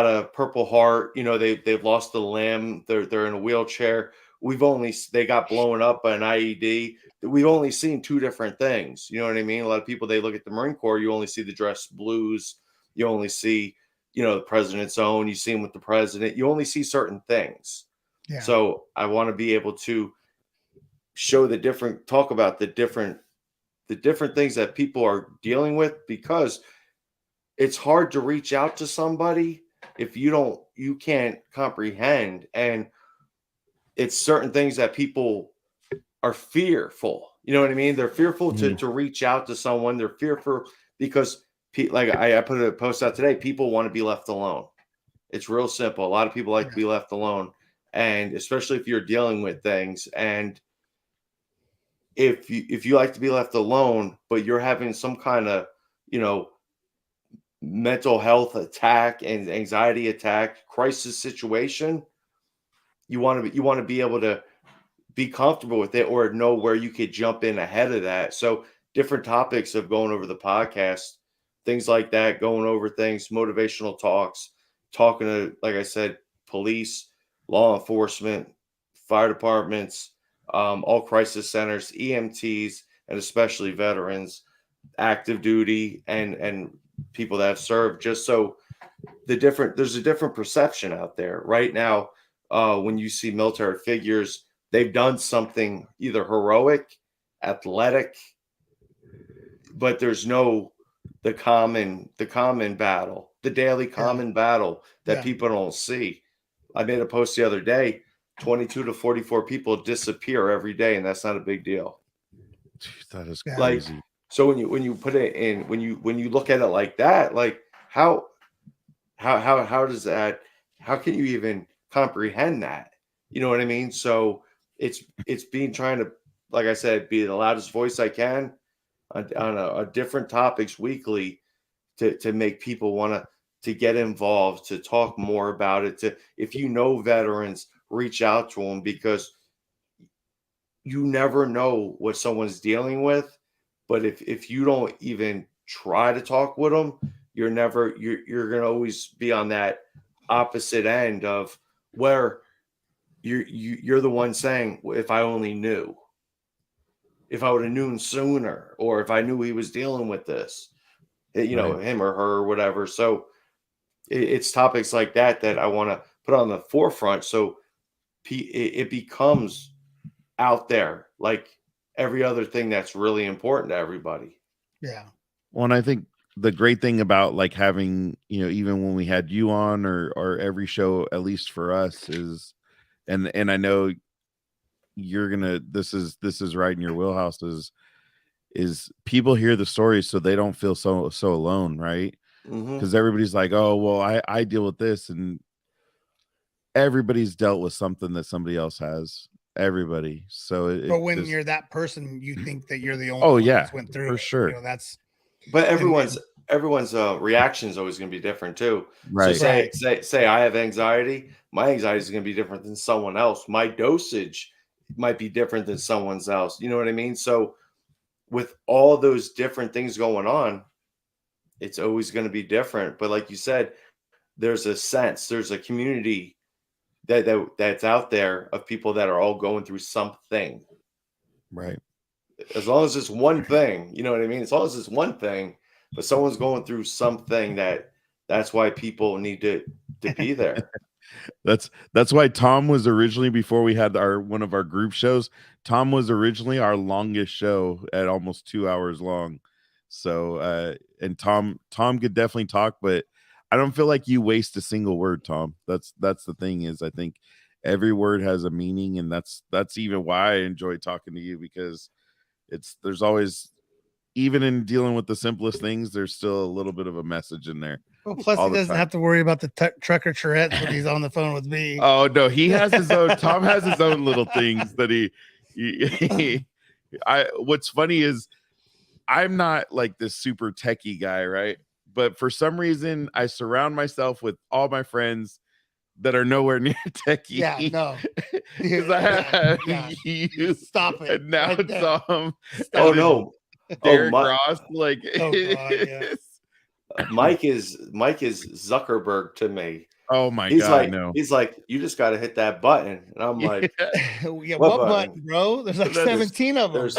a Purple Heart. You know, they've lost a limb. They're in a wheelchair. They got blown up by an IED. We've only seen two different things. You know what I mean? A lot of people, they look at the Marine Corps, you only see the dress blues. You only see, you know, the president's own. You see him with the president. You only see certain things. Yeah. So I want to be able to talk about the different things that people are dealing with, because it's hard to reach out to somebody if you can't comprehend. And it's certain things that people are fearful. You know what I mean? They're fearful to reach out to someone. They're fearful because, like I put a post out today, people want to be left alone. It's real simple. A lot of people like to be left alone. And especially if you're dealing with things, and if you like to be left alone, but you're having some kind of, you know, mental health attack and anxiety attack, crisis situation, you want to be able to be comfortable with it, or know where you could jump in ahead of that. So different topics of going over the podcast, things like that, going over things, motivational talks, talking to, like I said, police, law enforcement, fire departments, all crisis centers, EMTs, and especially veterans, active duty, and people that have served, just so there's a different perception out there right now. When you see military figures, they've done something either heroic, athletic, but there's no the common battle, the daily common battle that people don't see. I made a post the other day: 22 to 44 people disappear every day, and that's not a big deal. That is Yeah. crazy. Like, so when you put it in, when you look at it like that, like how does that, how can you even comprehend that? You know what I mean? So it's being, trying to, like I said, be the loudest voice I can on a different topics weekly to make people want to get involved, to talk more about it. To, if you know veterans, reach out to them, because you never know what someone's dealing with. But if you don't even try to talk with them, you're going to always be on that opposite end of where you're the one saying, if I only knew, if I would have known sooner, or if I knew he was dealing with this, you know, him or her or whatever. So it's topics like that I want to put on the forefront, so it becomes out there like every other thing that's really important to everybody. Yeah. Well, and I think the great thing about like having, you know, even when we had you on, or every show, at least for us, is, and I know you're gonna, this is right in your wheelhouse, is people hear the stories so they don't feel so alone, right? Because everybody's like, oh well, I deal with this, and everybody's dealt with something that somebody else has. Everybody. So but when you're that person, you think that you're the only one that's went through for it. sure. You know, that's, but everyone's reaction is always going to be different too. Right. So say I have anxiety. My anxiety is going to be different than someone else. My dosage might be different than someone else. You know what I mean? So with all those different things going on, it's always going to be different. But like you said, there's a community that's out there of people that are all going through something. Right. As long as it's one thing, you know what I mean? As long as it's one thing, but someone's going through something, that's why people need to be there. That's why Tom was originally, before we had one of our group shows, Tom was originally our longest show at almost 2 hours long. So and Tom could definitely talk, but I don't feel like you waste a single word, Tom. That's the thing, is I think every word has a meaning, and that's even why I enjoy talking to you, because there's always, even in dealing with the simplest things, there's still a little bit of a message in there. well, plus he doesn't have to worry about the trucker Tourette's when he's on the phone with me. Oh no, he has his own. Tom has his own little things that what's funny is I'm not like this super techie guy, right? But for some reason, I surround myself with all my friends that are nowhere near techie. Yeah, no. 'Cause I have Yeah. you, Stop it. and now right it's there. Tom. Oh and then no, Derek Mi- Ross, like, Oh, God, yeah. Mike is Zuckerberg to me. oh my He's god, like no. he's like, you just got to hit that button, and I'm like, Yeah, What what button? button, bro? There's like There's- 17 of them. there's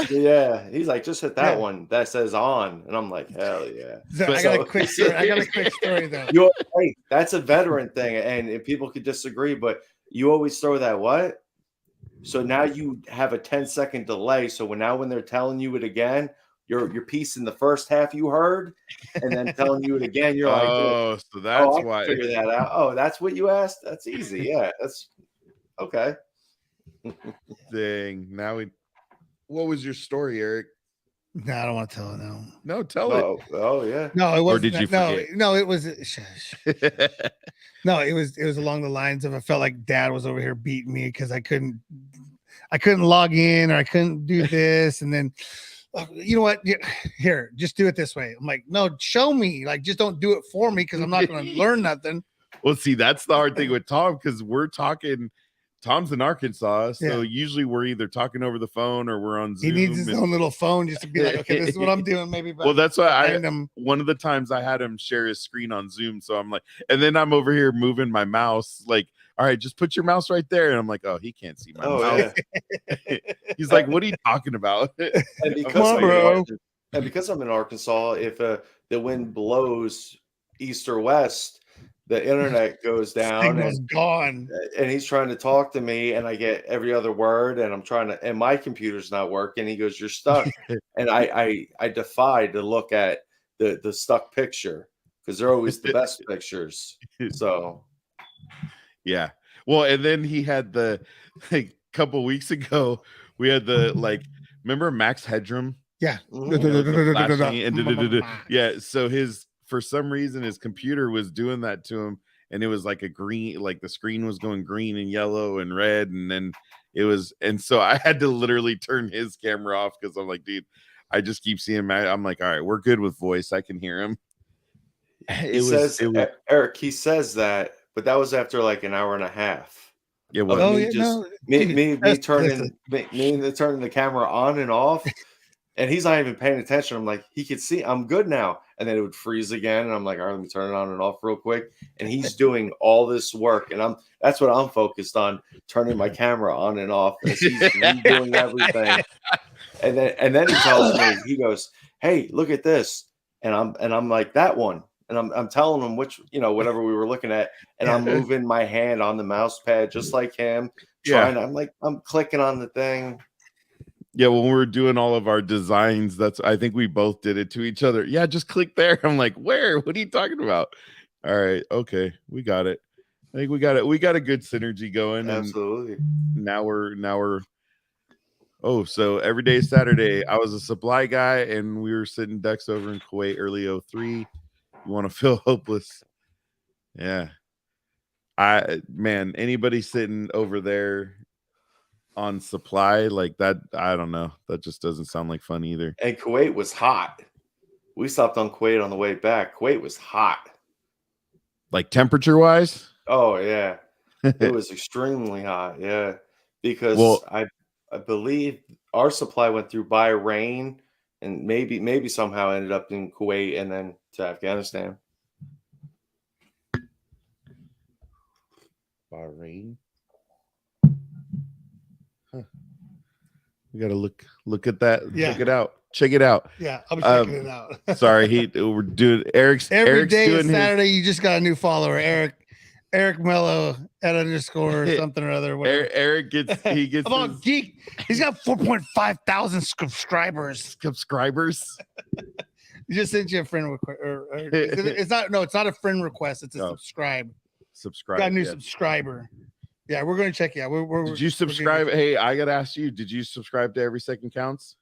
He's like, just hit that Yeah. one that says on, and I'm like, hell yeah. So I got a quick story. I got a quick story though. Hey, that's a veteran thing, and people could disagree, but you always throw that what? So now you have a 10-second delay. So when they're telling you it again, your piece in the first half you heard, and then telling you it again, you're like, Oh, so that's I can why. figure that out. Oh, that's what you asked? That's easy. Yeah, that's okay. Dang. Now what was your story, Eric? No, I don't want to tell it now. No, tell it. Oh yeah. No, it wasn't. did you forget? No, it was. Shush. No, it was along the lines of I felt like Dad was over here beating me because I couldn't log in or I couldn't do this, and then you know what? Here, just do it this way. I'm like, no, show me. Like, just don't do it for me because I'm not going to learn nothing. Well, see, that's the hard thing with Tom because we're talking. Tom's in Arkansas, so usually we're either talking over the phone or we're on Zoom. He needs his own little phone just to be like, okay, this is what I'm doing. Maybe. Well, that's why one of the times I had him share his screen on Zoom, so I'm like, and then I'm over here moving my mouse, like, all right, just put your mouse right there, and I'm like, oh, he can't see my mouse. Yeah. He's like, what are you talking about? And because I'm in Arkansas, if the wind blows east or west, the internet goes down and gone. And he's trying to talk to me, and I get every other word, and I'm trying to, and my computer's not working. He goes, "You're stuck," and I defy to look at the stuck picture because they're always the best pictures. So, yeah. Well, and then he had the couple weeks ago. We had the remember Max Headroom? Yeah. Yeah. So for some reason his computer was doing that to him, and it was like a green, like the screen was going green and yellow and red, and then and so I had to literally turn his camera off because I'm like, dude, I just keep seeing I'm like, all right, we're good with voice. I can hear him. Eric, he says that, but that was after like an hour and a half. Yeah, well, me turning the camera on and off, and he's not even paying attention. I'm like, he could see I'm good now, and then it would freeze again, and I'm like, all right, let me turn it on and off real quick. And he's doing all this work, and that's what I'm focused on, turning my camera on and off as he's doing everything. And then he tells me, he goes, "Hey, look at this," and I'm like, that one. And I'm telling him which, whatever we were looking at, and I'm moving my hand on the mouse pad just like him. I'm clicking on the thing. Yeah, when we were doing all of our designs, I think we both did it to each other. Yeah, just click there. I'm like, where? What are you talking about? All right, okay, we got it. I think we got it. We got a good synergy going. Absolutely. Now we're. Oh, so every day is Saturday. I was a supply guy, and we were sitting ducks over in Kuwait early 03. You want to feel hopeless? Yeah. Anybody sitting over there on supply like that, I don't know. That just doesn't sound like fun either. And Kuwait was hot. We stopped on Kuwait on the way back. Kuwait was hot. Like temperature wise? Oh yeah. It was extremely hot. Yeah. Because I believe our supply went through Bahrain and maybe somehow ended up in Kuwait and then to Afghanistan. Bahrain. Huh. We gotta look at that. Yeah. Check it out. Yeah, I'm checking it out. Sorry, we're doing Eric's every day doing is Saturday. You just got a new follower, Eric Mello at _ something or other. Whatever. Eric gets about geek. He's got 4.5 thousand subscribers. He just sent you a friend request. It's not a friend request. It's a subscribe. Got a new subscriber. Yeah, we're gonna check. Yeah, did you subscribe? Hey, I gotta ask you. Did you subscribe to Every Second Counts?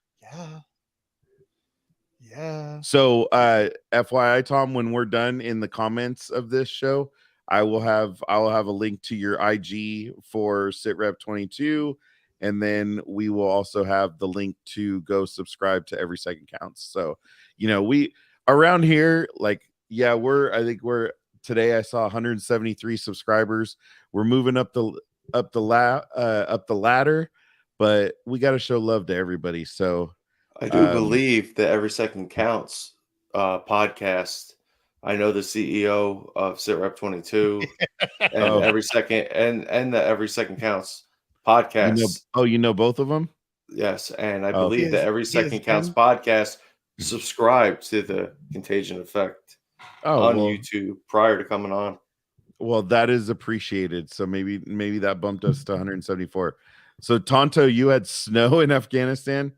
Yeah. So, FYI, Tom, when we're done in the comments of this show, I will have a link to your IG for SitRep 22, and then we will also have the link to go subscribe to Every Second Counts. So, we around here, I think we're today I saw 173 subscribers. We're moving up the ladder, but we got to show love to everybody. So I do believe that Every Second Counts podcast. I know the CEO of SitRep 22 and Every Second and the Every Second Counts podcast. You know both of them? Yes, and I believe that Every Second Counts him. podcast subscribed to the Contagion Effect on YouTube prior to coming on. Well, that is appreciated. So maybe that bumped us to 174. So Tonto, you had snow in Afghanistan.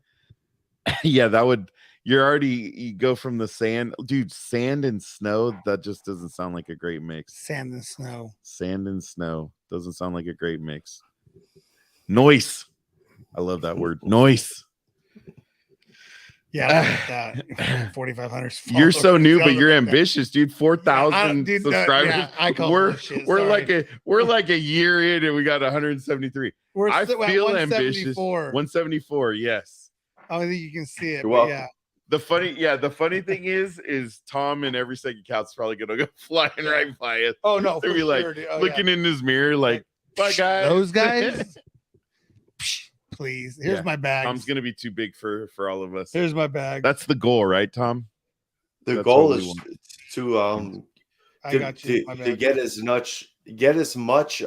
Yeah, that would. You go from the sand, dude. Sand and snow. That just doesn't sound like a great mix. Sand and snow. Sand and snow doesn't sound like a great mix. Noise. I love that word. Noise. Yeah, I like that. 4,500. You're so new, but you're ambitious, dude. 4,000 subscribers. Yeah, I call bullshit, we're like a year in, and we got 173. I feel ambitious. 174. Yes. I don't think you can see it. But yeah. The funny thing is Tom in Every Second Counts probably gonna go flying right by us. Oh no, they'll be like looking in his mirror, like, bye guys. Those guys. Please, here's my bag. Tom's gonna be too big for all of us. Here's my bag. That's the goal, right, Tom? The goal is to get as much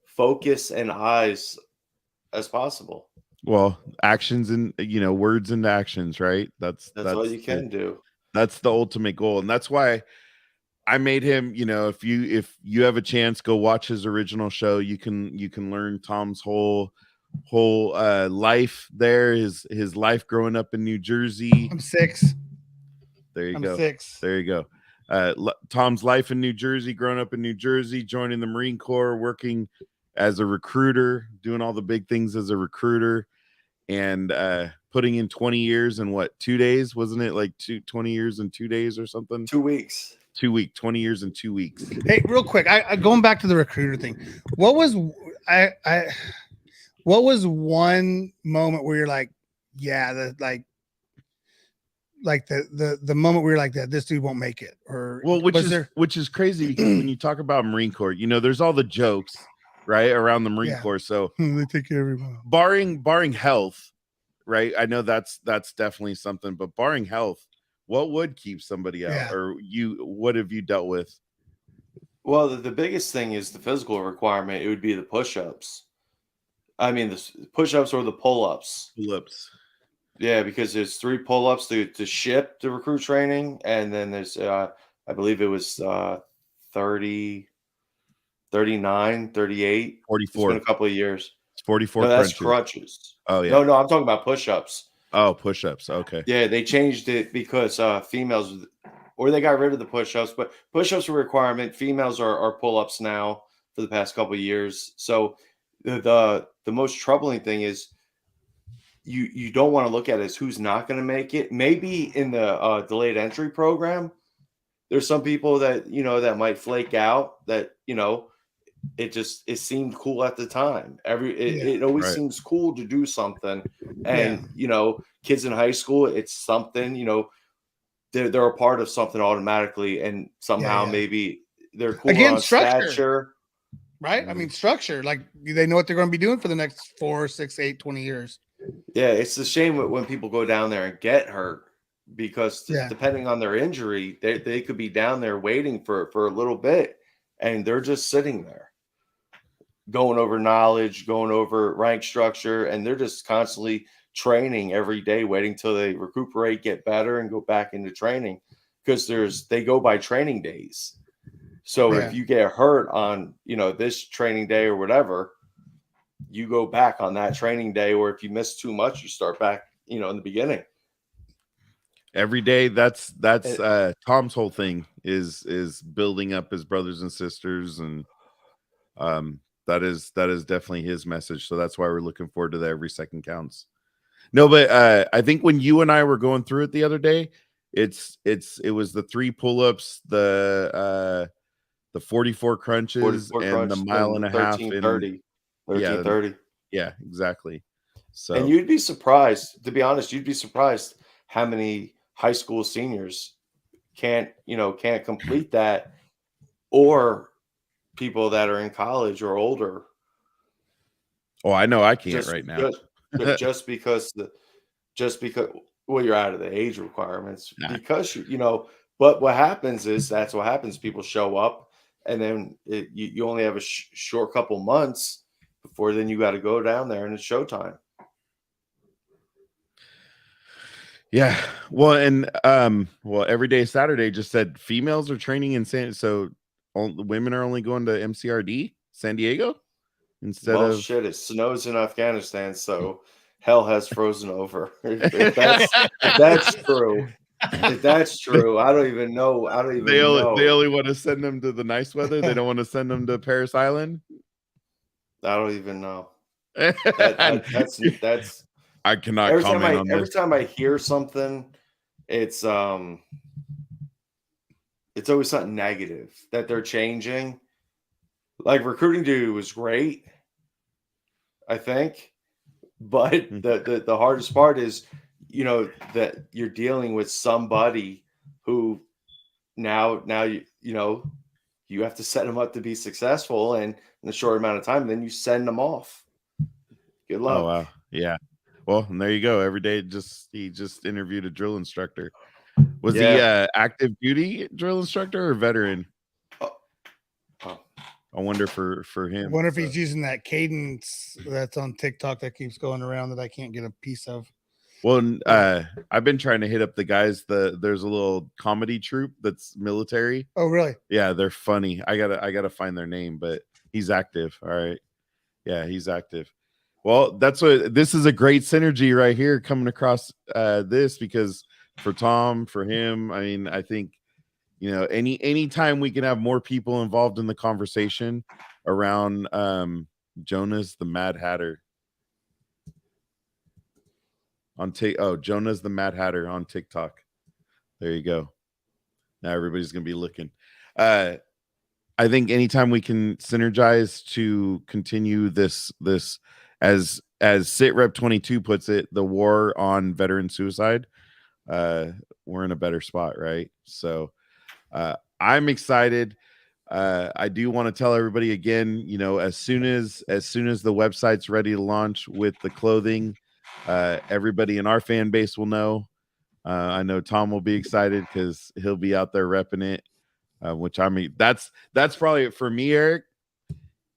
focus and eyes as possible. Well, actions and words and actions, right? That's all you can do. That's the ultimate goal, and that's why I made him. If you have a chance, go watch his original show. You can learn Tom's whole life there. His life growing up in New Jersey. I'm 6. There you go. 6. There you go. Tom's life in New Jersey, growing up in New Jersey, joining the Marine Corps, working as a recruiter, doing all the big things as a recruiter, and putting in 20 years in 2 days? Wasn't it like 20 years in 2 days or something? 2 weeks. 2 weeks. 20 years in 2 weeks. Hey, real quick, I going back to the recruiter thing. What was one moment where you're like, yeah, the moment where you're like that, this dude won't make it? Or which is crazy because when you talk about Marine Corps, there's all the jokes right around the Marine Corps. So they take care of everyone. Barring health, right? I know that's definitely something, but barring health, what would keep somebody out? Yeah. Or what have you dealt with? Well, the biggest thing is the physical requirement. It would be the push-ups. I mean, the push-ups or the pull-ups. Pull-ups. Yeah, because there's 3 pull-ups to ship the recruit training, and then there's I believe it was 30, 39, 38, 44. It's been a couple of years. It's 44. No, that's crunches. Oh yeah. No, I'm talking about push-ups. Oh, push-ups. Okay. Yeah, they changed it because females, or they got rid of the push-ups, but push-ups are a requirement. Females are pull-ups now for the past couple of years. So the most troubling thing is you don't want to look at it as who's not going to make it. Maybe in the delayed entry program, there's some people that that might flake out. That it seemed cool at the time. It always seems cool to do something, and kids in high school, it's something. They're a part of something automatically, and somehow maybe they're cool on stature. Right? I mean, structure, like they know what they're going to be doing for the next 4, 6, 8, 20 years. Yeah, it's a shame when people go down there and get hurt because depending on their injury, they could be down there waiting for a little bit, and they're just sitting there going over knowledge, going over rank structure, and they're just constantly training every day, waiting till they recuperate, get better, and go back into training because they go by training days. So if you get hurt on, this training day or whatever, you go back on that training day, or if you miss too much, you start back, in the beginning. Every day. That's Tom's whole thing is building up his brothers and sisters. And that is definitely his message. So that's why we're looking forward to that. Every second counts. No, but I think when you and I were going through it the other day, it was the 3 pull-ups, the 44 crunches, and the mile and a half in 13:30. Yeah, exactly. So, and you'd be surprised, to be honest, how many high school seniors can't complete that or people that are in college or older. Oh, I know I can't right now. Just because well, you're out of the age requirements because you know. But what happens is that's what happens. People show up, and then you only have a short couple months before then you got to go down there and it's showtime. Yeah. Well, and Everyday Saturday just said females are training in so women are only going to MCRD San Diego instead of shit. It snows in Afghanistan, so hell has frozen over. If that's true. If that's true, I don't even know. They only want to send them to the nice weather. They don't want to send them to Paris Island. I don't even know. That's. I cannot comment on this. Every time I hear something, it's always something negative that they're changing. Like recruiting duty was great, I think, but the hardest part is, you know, that you're dealing with somebody who now you know you have to set them up to be successful, and in a short amount of time, then you send them off. Good luck. Oh wow, yeah. Well, and there you go. Every day, he just interviewed a drill instructor. Was he active duty drill instructor or veteran? I wonder for him. I wonder if he's using that cadence that's on TikTok that keeps going around that I can't get a piece of. Well, I've been trying to hit up the guys. There's a little comedy troupe that's military. Oh, really? Yeah, they're funny. I gotta find their name, but he's active. All right. Yeah, he's active. Well, this is a great synergy right here coming across this, because for Tom, for him, I mean, I think, you know, anytime we can have more people involved in the conversation around Jonas the Mad Hatter on Jonas the Mad Hatter on TikTok. There you go. Now everybody's gonna be looking. I think anytime we can synergize to continue this as SitRep 22 puts it, the war on veteran suicide, we're in a better spot, right? So I'm excited. I do want to tell everybody again, you know, as soon as the website's ready to launch with the clothing, everybody in our fan base will know. I know Tom will be excited because he'll be out there repping it, which I mean, that's probably for me, Eric.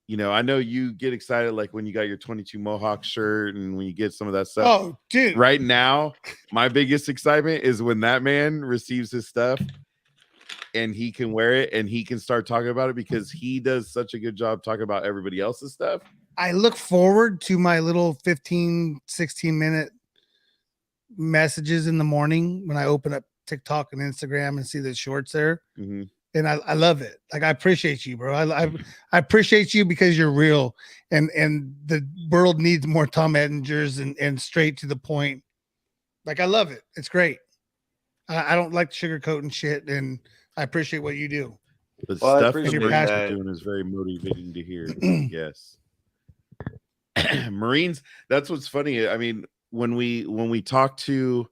You know, I know you get excited like when you got your 22 Mohawk shirt and when you get some of that stuff. Oh, dude. Right now, my biggest excitement is when that man receives his stuff and he can wear it and he can start talking about it, because he does such a good job talking about everybody else's stuff. I look forward to my little 15, 16-minute messages in the morning when I open up TikTok and Instagram and see the shorts there. Mm-hmm. And I love it. Like, I appreciate you, bro. I appreciate you because you're real, and the world needs more Tom Ettingers and straight to the point. Like, I love it. It's great. I don't like sugarcoating shit, and I appreciate what you do. The stuff that you're doing is very motivating to hear. Yes. Marines, that's what's funny. I mean, when we talk to,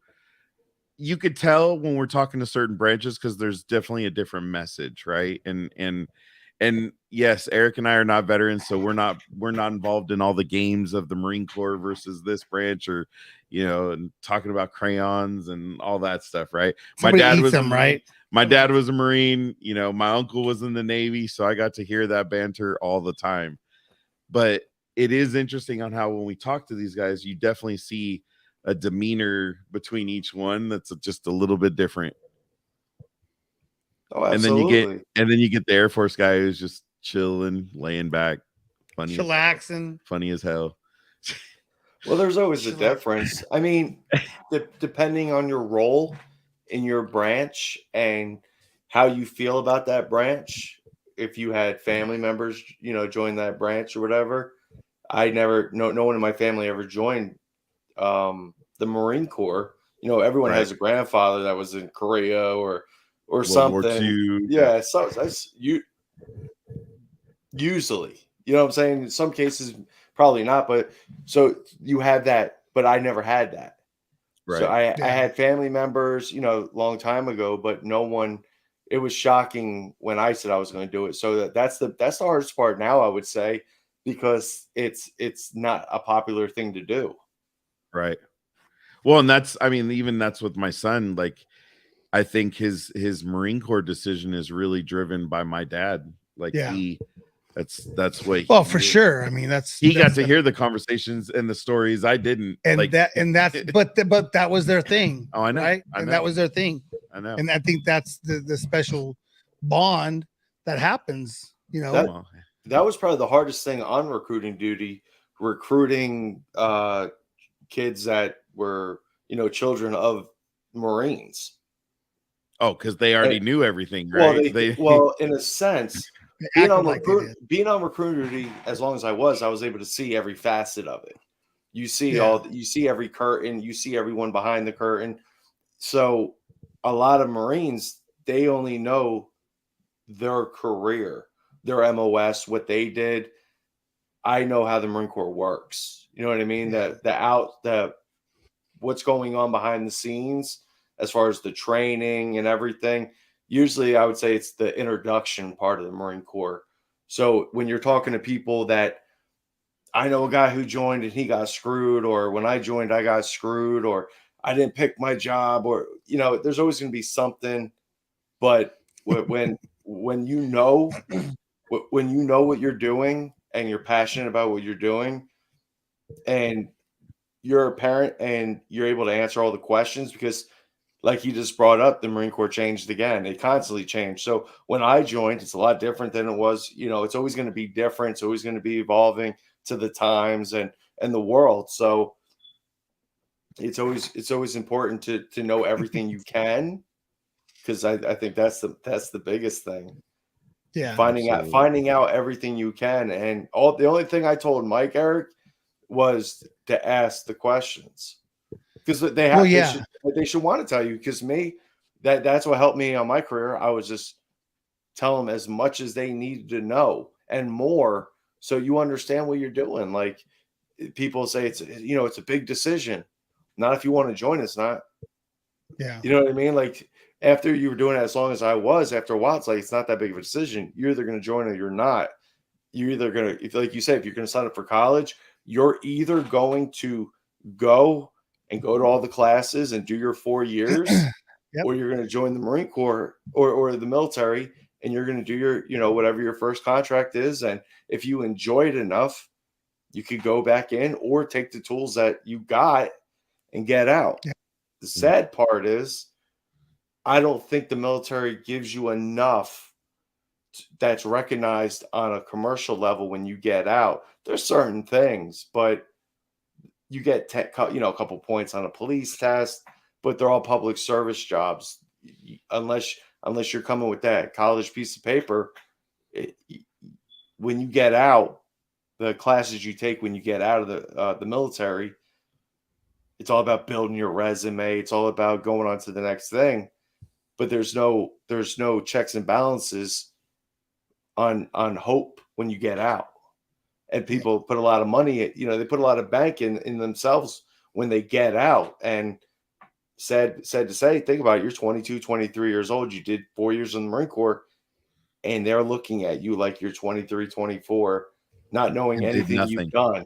you could tell when we're talking to certain branches because there's definitely a different message, right? And yes, Eric and I are not veterans, so we're not involved in all the games of the Marine Corps versus this branch, or, you know, and talking about crayons and all that stuff, right? Somebody eats them, right? My dad was a Marine, you know, my uncle was in the Navy, so I got to hear that banter all the time. But it is interesting on how when we talk to these guys, you definitely see a demeanor between each one that's just a little bit different. Oh, absolutely. And then you get the Air Force guy who's just chilling, laying back, chillaxing, funny as hell. Well, there's always a difference. I mean, depending on your role in your branch and how you feel about that branch, if you had family members, you know, join that branch or whatever. No one in my family ever joined the Marine Corps. You know, everyone has a grandfather that was in Korea or World something. War II. Yeah, so usually, you know what I'm saying? In some cases, probably not, but so you have that, but I never had that. Right. So I had family members, you know, long time ago, but no one it was shocking when I said I was going to do it. So that's the hardest part now, I would say, because it's not a popular thing to do. Right. Well, and that's, I mean, even that's with my son. Like, I think his Marine Corps decision is really driven by my dad. Like, that's what. Well, for sure. I mean, he got to hear the conversations and the stories I didn't. And like, that's but that was their thing. Oh, I know. Right. I know. And that was their thing. I know. And I think that's the special bond that happens, you know. That was probably the hardest thing on recruiting duty, recruiting kids that were, you know, children of Marines. Oh, because they already knew everything, right? Well, in a sense, being on recruiting duty, as long as I was able to see every facet of it. You see you see every curtain, you see everyone behind the curtain. So a lot of Marines, they only know their career, their MOS, what they did. I know how the Marine Corps works. You know what I mean? What's going on behind the scenes as far as the training and everything. Usually I would say it's the introduction part of the Marine Corps. So when you're talking to people that, I know a guy who joined and he got screwed, or when I joined, I got screwed, or I didn't pick my job, or, you know, there's always going to be something. But when you know what you're doing and you're passionate about what you're doing, and you're a parent and you're able to answer all the questions, because like you just brought up, the Marine Corps changed again. It constantly changed. So when I joined, it's a lot different than it was. You know, it's always going to be different. It's always going to be evolving to the times and the world. So it's always important to know everything you can, because I think that's the biggest thing. Yeah, finding out everything you can. And the only thing I told Mike, Eric, was to ask the questions, because they should want to tell you. Because that's what helped me on my career. I was just tell them as much as they needed to know and more, so you understand what you're doing. Like, people say it's a big decision. Not if you want to join. It's not. Yeah. You know what I mean? Like, after you were doing it as long as I was, after a while, it's like, it's not that big of a decision. You're either going to join or you're not. You're either going to, like you say, if you're going to sign up for college, you're either going to go to all the classes and do your 4 years, yep, or you're going to join the Marine Corps or the military, and you're going to do your, whatever your first contract is. And if you enjoy it enough, you could go back in or take the tools that you got and get out. Yep. The sad part is, I don't think the military gives you enough that's recognized on a commercial level when you get out. There's certain things, but you get a couple points on a police test, but they're all public service jobs. Unless you're coming with that college piece of paper, when you get out, the classes you take when you get out of the military, it's all about building your resume. It's all about going on to the next thing. But there's no checks and balances on hope when you get out. And people put a lot of money, they put a lot of bank in themselves when they get out. And sad to say, think about it, you're 22, 23 years old. You did 4 years in the Marine Corps, and they're looking at you like you're 23, 24, not knowing anything you've done.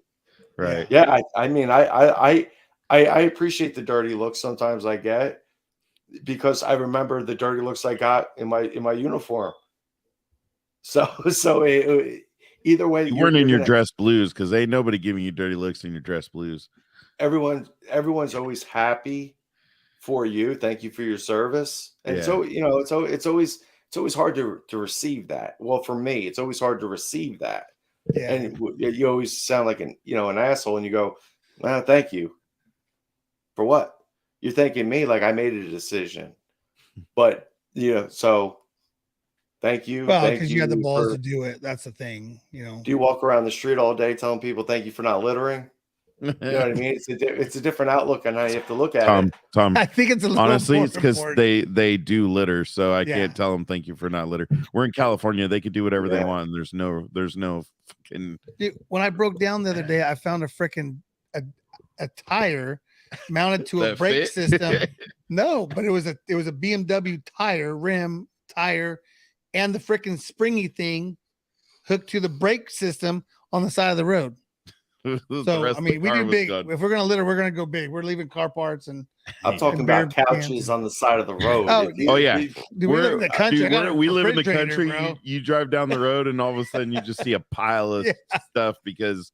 Right. Yeah. I mean, I appreciate the dirty looks sometimes I get, because I remember the dirty looks I got in my uniform. So either way, you weren't in your dress blues, because ain't nobody giving you dirty looks in your dress blues. Everyone's always happy for you. Thank you for your service. And so, it's always hard to receive that. Well, for me, it's always hard to receive that. Yeah. And you always sound like an asshole, and you go, well, thank you. For what? You're thanking me like I made a decision. But, so thank you. Well, because you had the balls to do it. That's the thing, Do you walk around the street all day telling people thank you for not littering? You know what I mean? It's a different outlook on how you have to look at it. Tom, I think it's a little honestly, more it's because important. they do litter, so I can't tell them thank you for not litter. We're in California; they could do whatever they want. And there's no fucking. Dude, when I broke down the other day, I found a freaking a tire mounted to a brake system. No, but it was a BMW tire rim tire and the freaking springy thing hooked to the brake system on the side of the road. So I mean, we do big. If we're gonna litter, we're gonna go big. We're leaving car parts and I'm talking about couches on the side of the road. Oh yeah. Dude, we live in the country. We live in the country. You drive down the road and all of a sudden you just see a pile of stuff because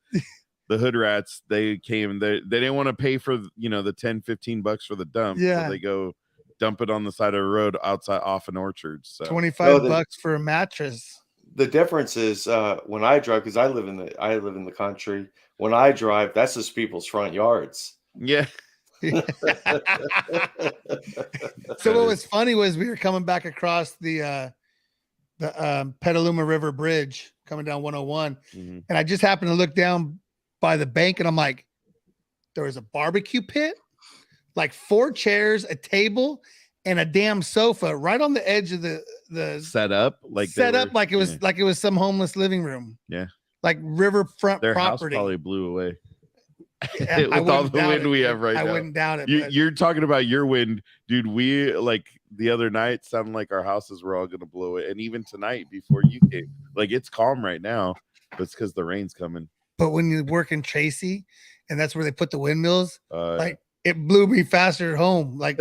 the hood rats, they didn't want to pay for, you know, the 10, 15 bucks for the dump. Yeah. So they go dump it on the side of the road outside off an orchard. So 25 bucks for a mattress. The difference is when I drive, because I live in the country. When I drive, that's just people's front yards. Yeah. So what was funny was we were coming back across the Petaluma River Bridge coming down 101, and I just happened to look down by the bank, and I'm like, there was a barbecue pit, like 4 chairs, a table, and a damn sofa right on the edge of the set up like it was some homeless living room. Yeah, like riverfront their property. House probably blew away. Yeah, with all the wind we have right now. I wouldn't doubt it. You're talking about your wind, dude. We like the other night sounded like our houses were all gonna blow it, and even tonight before you came, like it's calm right now, but it's because the rain's coming. But when you work in Tracy, and that's where they put the windmills, it blew me faster at home. Like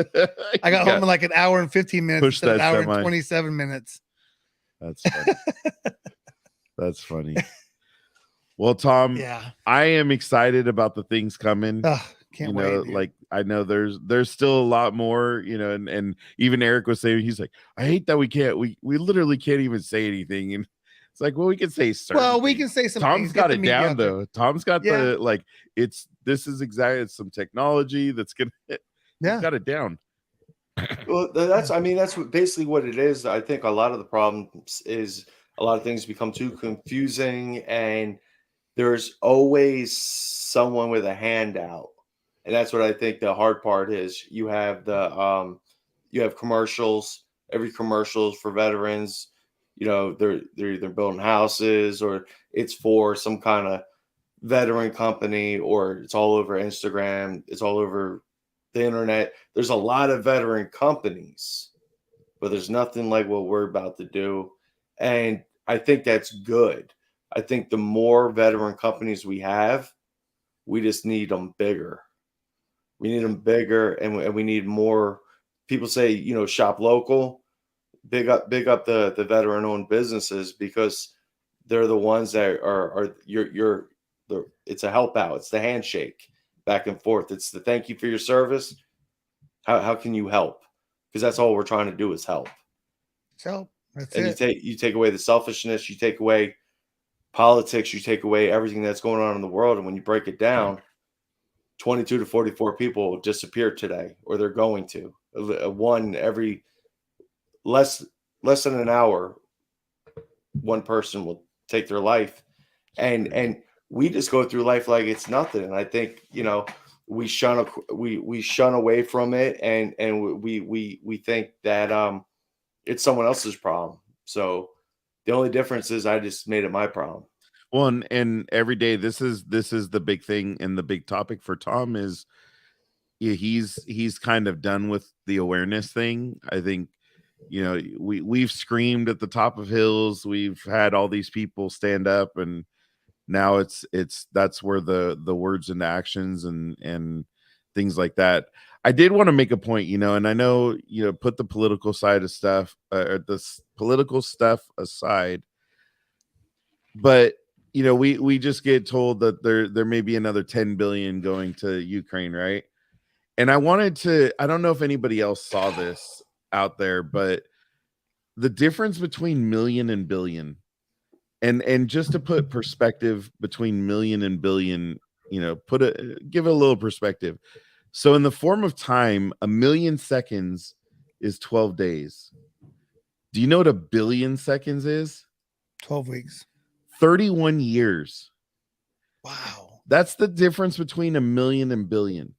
I got home in like an hour and 15 minutes instead of an hour and 27 minutes. That's funny. That's funny. Well, Tom, I am excited about the things coming. Can't wait. Dude. Like I know there's still a lot more, you know, and even Eric was saying, he's like, I hate that we literally can't even say anything. And it's like, well, we can say certain we things. can say some. Tom's got it down though. Tom's got the like this is exactly some technology that's gonna he's got it down. Well, that's basically what it is. I think a lot of the problems is a lot of things become too confusing, and there's always someone with a handout. And that's what I think the hard part is. You have you have commercials. Every commercial is for veterans. You know, they're either building houses or it's for some kind of veteran company, or it's all over Instagram. It's all over the internet. There's a lot of veteran companies, but there's nothing like what we're about to do. And I think that's good. I think the more veteran companies we have, we just need them bigger. We need them bigger, and we need more. People say, you know, shop local. Big up the veteran-owned businesses, because they're the ones that are it's a help out. It's the handshake back and forth. It's the thank you for your service. How can you help? Because that's all we're trying to do is help. So you take away the selfishness, you take away politics, you take away everything that's going on in the world, and when you break it down, 22 to 44 people disappeared today, or they're going to. One every less than an hour, one person will take their life, and we just go through life like it's nothing. And I think, you know, we shun away from it, and we think that it's someone else's problem. So the only difference is I just made it my problem. Well, and every day this is the big thing, and the big topic for Tom is he's kind of done with the awareness thing. I think, you know, we've screamed at the top of hills, we've had all these people stand up, and now it's that's where the words and actions and things like that. I did want to make a point, you know, and I know, you know, put the political side of stuff, this political stuff aside, but you know, we just get told that there may be another 10 billion going to Ukraine, right? And I don't know if anybody else saw this out there, but the difference between million and billion, and just to put perspective between million and billion, you know, give it a little perspective. So in the form of time, 1 million seconds is 12 days. Do you know what 1 billion seconds is? 12 weeks. 31 years. Wow. That's the difference between 1 million and billion.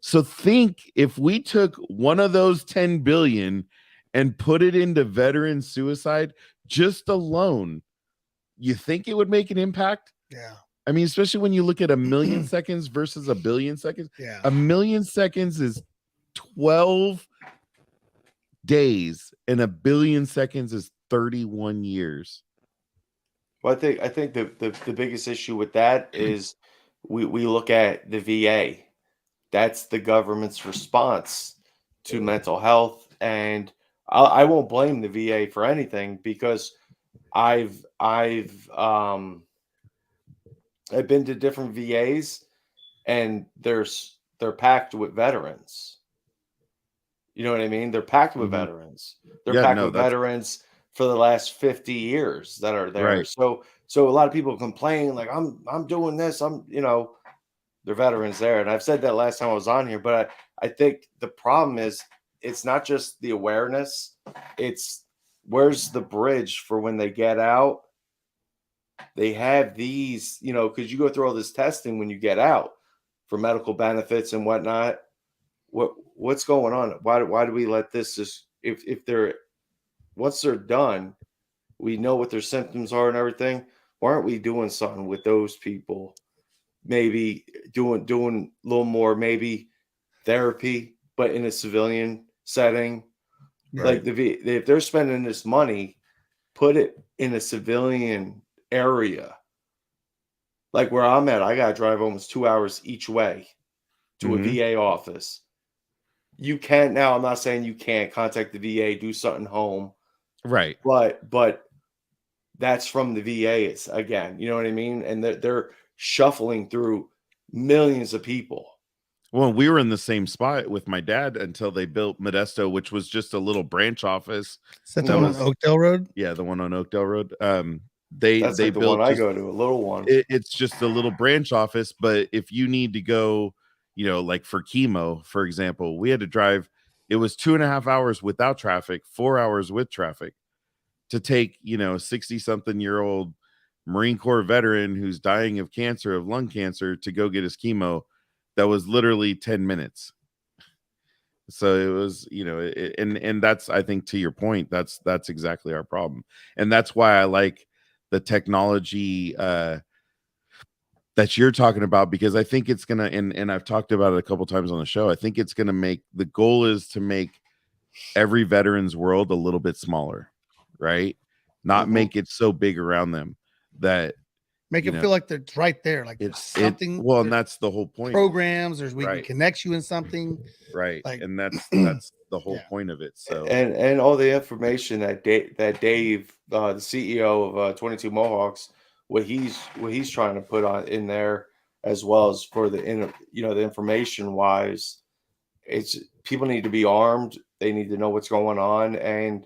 So think, if we took one of those 10 billion and put it into veteran suicide just alone, you think it would make an impact? Yeah. I mean, especially when you look at 1 million seconds versus 1 billion seconds. Yeah. 1 million seconds is 12 days, and 1 billion seconds is 31 years. Well, I think the biggest issue with that is we look at the VA. That's the government's response to mental health, and I won't blame the VA for anything, because I've been to different VAs, and they're packed with veterans. You know what I mean? They're packed with veterans. They're Yeah, packed no, with that's veterans for the last 50 years that are there. right. So a lot of people complain like I'm doing this. They're veterans there. And I've said that last time I was on here, but I think the problem is it's not just the awareness, it's where's the bridge for when they get out. They have these, because you go through all this testing when you get out for medical benefits and whatnot. What's going on? Why do we let this just, if they're, once they're done, we know what their symptoms are and everything. Why aren't we doing something with those people? Maybe doing a little more, maybe therapy, but in a civilian setting. Right. Like if they're spending this money, put it in a civilian area. Like where I'm at, I got to drive almost 2 hours each way to a VA office. You can't now. I'm not saying you can't contact the VA, do something home, Right. But that's from the VA. It's again, you know what I mean? And they're shuffling through millions of people. Well, we were in the same spot with my dad until they built Modesto, which was just a little branch office. Is that the one on Oakdale Road? Yeah, the one on Oakdale Road. That's they like the built one I go to, a little one. It's just a little branch office, but if you need to go, like for chemo, for example, we had to drive. It was 2.5 hours without traffic, 4 hours with traffic, to take 60-something-year-old Marine Corps veteran who's dying of cancer, of lung cancer, to go get his chemo. That was literally 10 minutes. So it was, and that's, I think, to your point, that's exactly our problem. And that's why I like the technology that you're talking about, because I think it's gonna, and I've talked about it a couple times on the show, I think it's gonna make, the goal is to make every veteran's world a little bit smaller, right? Not make it so big around them that make it feel like they're right there, like it's something. Well, and that's the whole point. Programs, or we can connect you in something, right? Like, and that's the whole point of it. So and all the information that Dave, the CEO of 22 Mohawks, what he's trying to put on in there, as well as for the information wise, it's people need to be armed. They need to know what's going on, and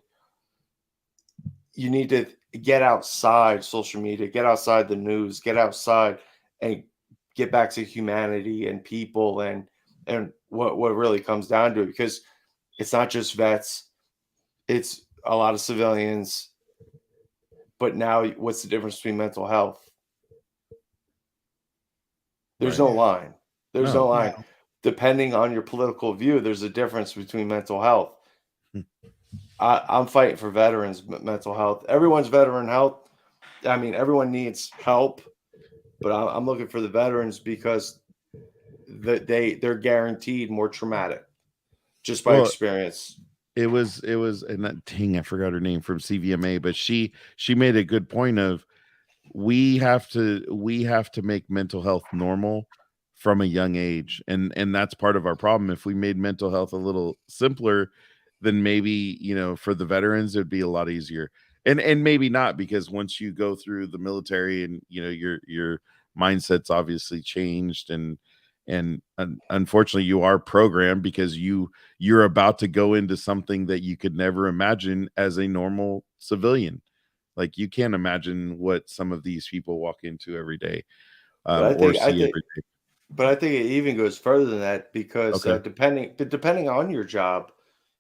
you need to get outside social media, get outside the news, get outside and get back to humanity and people and what really comes down to it, because it's not just vets, it's a lot of civilians. But now what's the difference between mental health? There's no line. There's no line. No. Depending on your political view, there's a difference between mental health. I'm fighting for veterans' mental health. Everyone's veteran health. I mean, everyone needs help, but I'm looking for the veterans because they're guaranteed more traumatic just by experience. It was, and that, dang, I forgot her name, from CVMA, but she made a good point of we have to make mental health normal from a young age, and that's part of our problem. If we made mental health a little simpler, then maybe for the veterans it'd be a lot easier, and maybe not, because once you go through the military and your mindset's obviously changed, and unfortunately you are programmed because you're about to go into something that you could never imagine as a normal civilian. Like, you can't imagine what some of these people walk into every day, or see every day. But I think it even goes further than that, because depending on your job,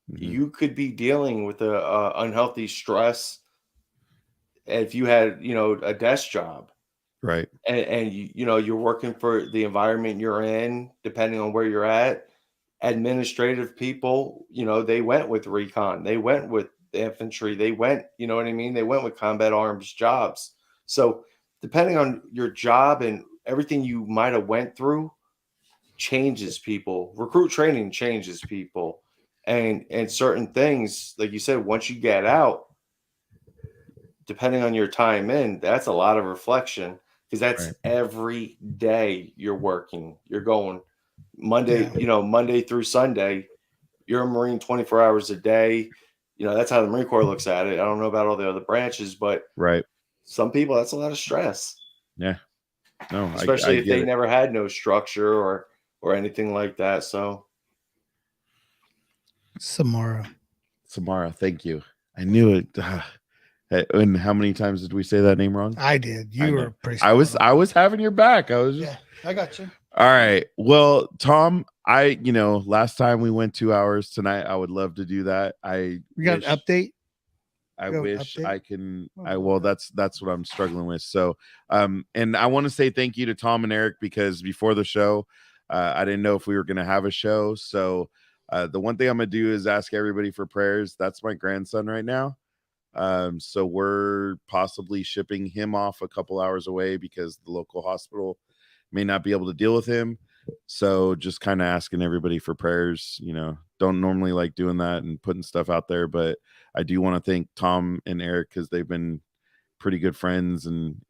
you could be dealing with a unhealthy stress if you had a desk job, right? And you're working for the environment you're in. Depending on where you're at, administrative people, they went with recon, they went with the infantry, they went, they went with combat arms jobs. So depending on your job and everything you might have went through changes people. Recruit training changes people. and certain things, like you said, once you get out, depending on your time in, that's a lot of reflection, because that's every day you're working. You're going Monday, Monday through Sunday. You're a Marine 24 hours a day. That's how the Marine Corps looks at it. I don't know about all the other branches, but some people, that's a lot of stress. Yeah. No, especially I if they it. never had no structure or anything like that. So Samara, thank you. I knew it. And how many times did we say that name wrong? I did. You were pretty. I was having your back. I was just, I got you. All right. Well, Tom, last time we went 2 hours. Tonight I would love to do that. We got an update. I wish I can. That's what I'm struggling with. So, and I want to say thank you to Tom and Eric, because before the show, I didn't know if we were going to have a show. So, the one thing I'm going to do is ask everybody for prayers. That's my grandson right now. So we're possibly shipping him off a couple hours away because the local hospital may not be able to deal with him. So just kind of asking everybody for prayers. Don't normally like doing that and putting stuff out there, but I do want to thank Tom and Eric, because they've been pretty good friends and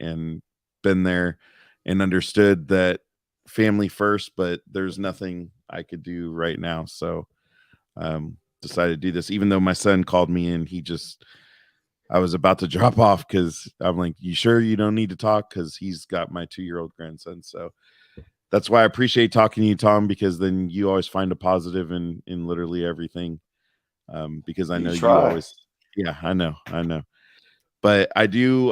been there and understood that family first, but there's nothing I could do right now. So decided to do this, even though my son called me and I was about to drop off, because I'm like, you sure you don't need to talk? Because he's got my 2-year-old grandson. So that's why I appreciate talking to you, Tom, because then you always find a positive in literally everything. Because I know you always, I know. But I do,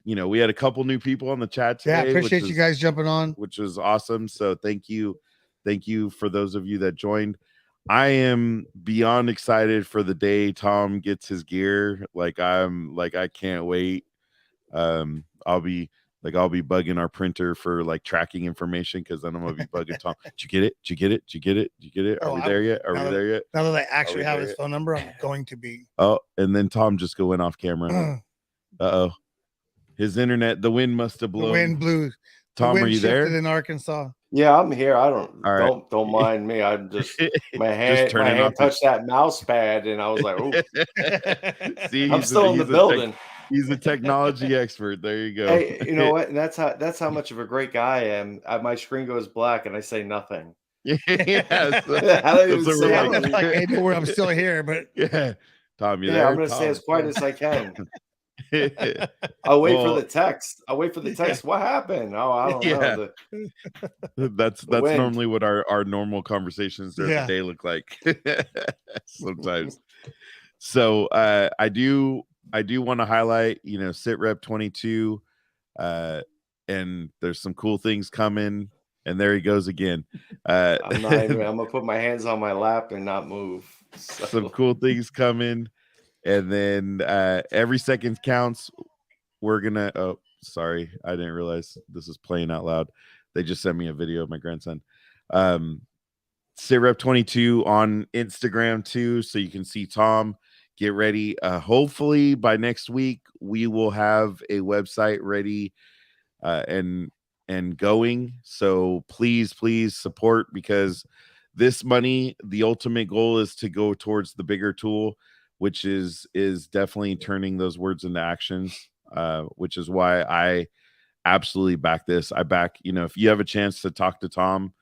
we had a couple new people on the chat today. Yeah, appreciate you guys jumping on, which was awesome. So thank you for those of you that joined. I am beyond excited for the day Tom gets his gear. I can't wait. I'll be bugging our printer for tracking information, because then I'm gonna be bugging Tom. Did you get it? Did you get it? Did you get it? Did you get it? Are we there yet? Are we there yet? Now that I actually have his phone number, I'm going to be. Oh, and then Tom just went off camera. His internet, the wind must have blown. The wind blew. Tom, are you there? In Arkansas. Yeah, I'm here. I don't right. don't mind me. I'm just my hand touched that mouse pad, and I was like, "Oh." See, I'm still in the building. He's a technology expert. There you go. Hey, you know what? And that's how much of a great guy I am. My screen goes black, and I say nothing. Yes. I don't even say anything. Hey, don't worry, I'm still here, but Tom, you there? I'm gonna say as quiet as I can. I'll wait for the text. What happened? Oh, I don't know. That's normally what our normal conversations during the day look like sometimes. So I do want to highlight, SitRep 22, and there's some cool things coming. And there he goes again. I'm gonna put my hands on my lap and not move. So. Some cool things coming. And then every second counts. We're gonna. Oh, sorry, I didn't realize this is playing out loud. They just sent me a video of my grandson. SitRep 22 on Instagram too, so you can see Tom. Get ready. Hopefully by next week we will have a website ready and going. So please support, because this money, the ultimate goal is to go towards the bigger tool, which is definitely turning those words into actions, which is why I absolutely back this. I back, if you have a chance to talk to Tom,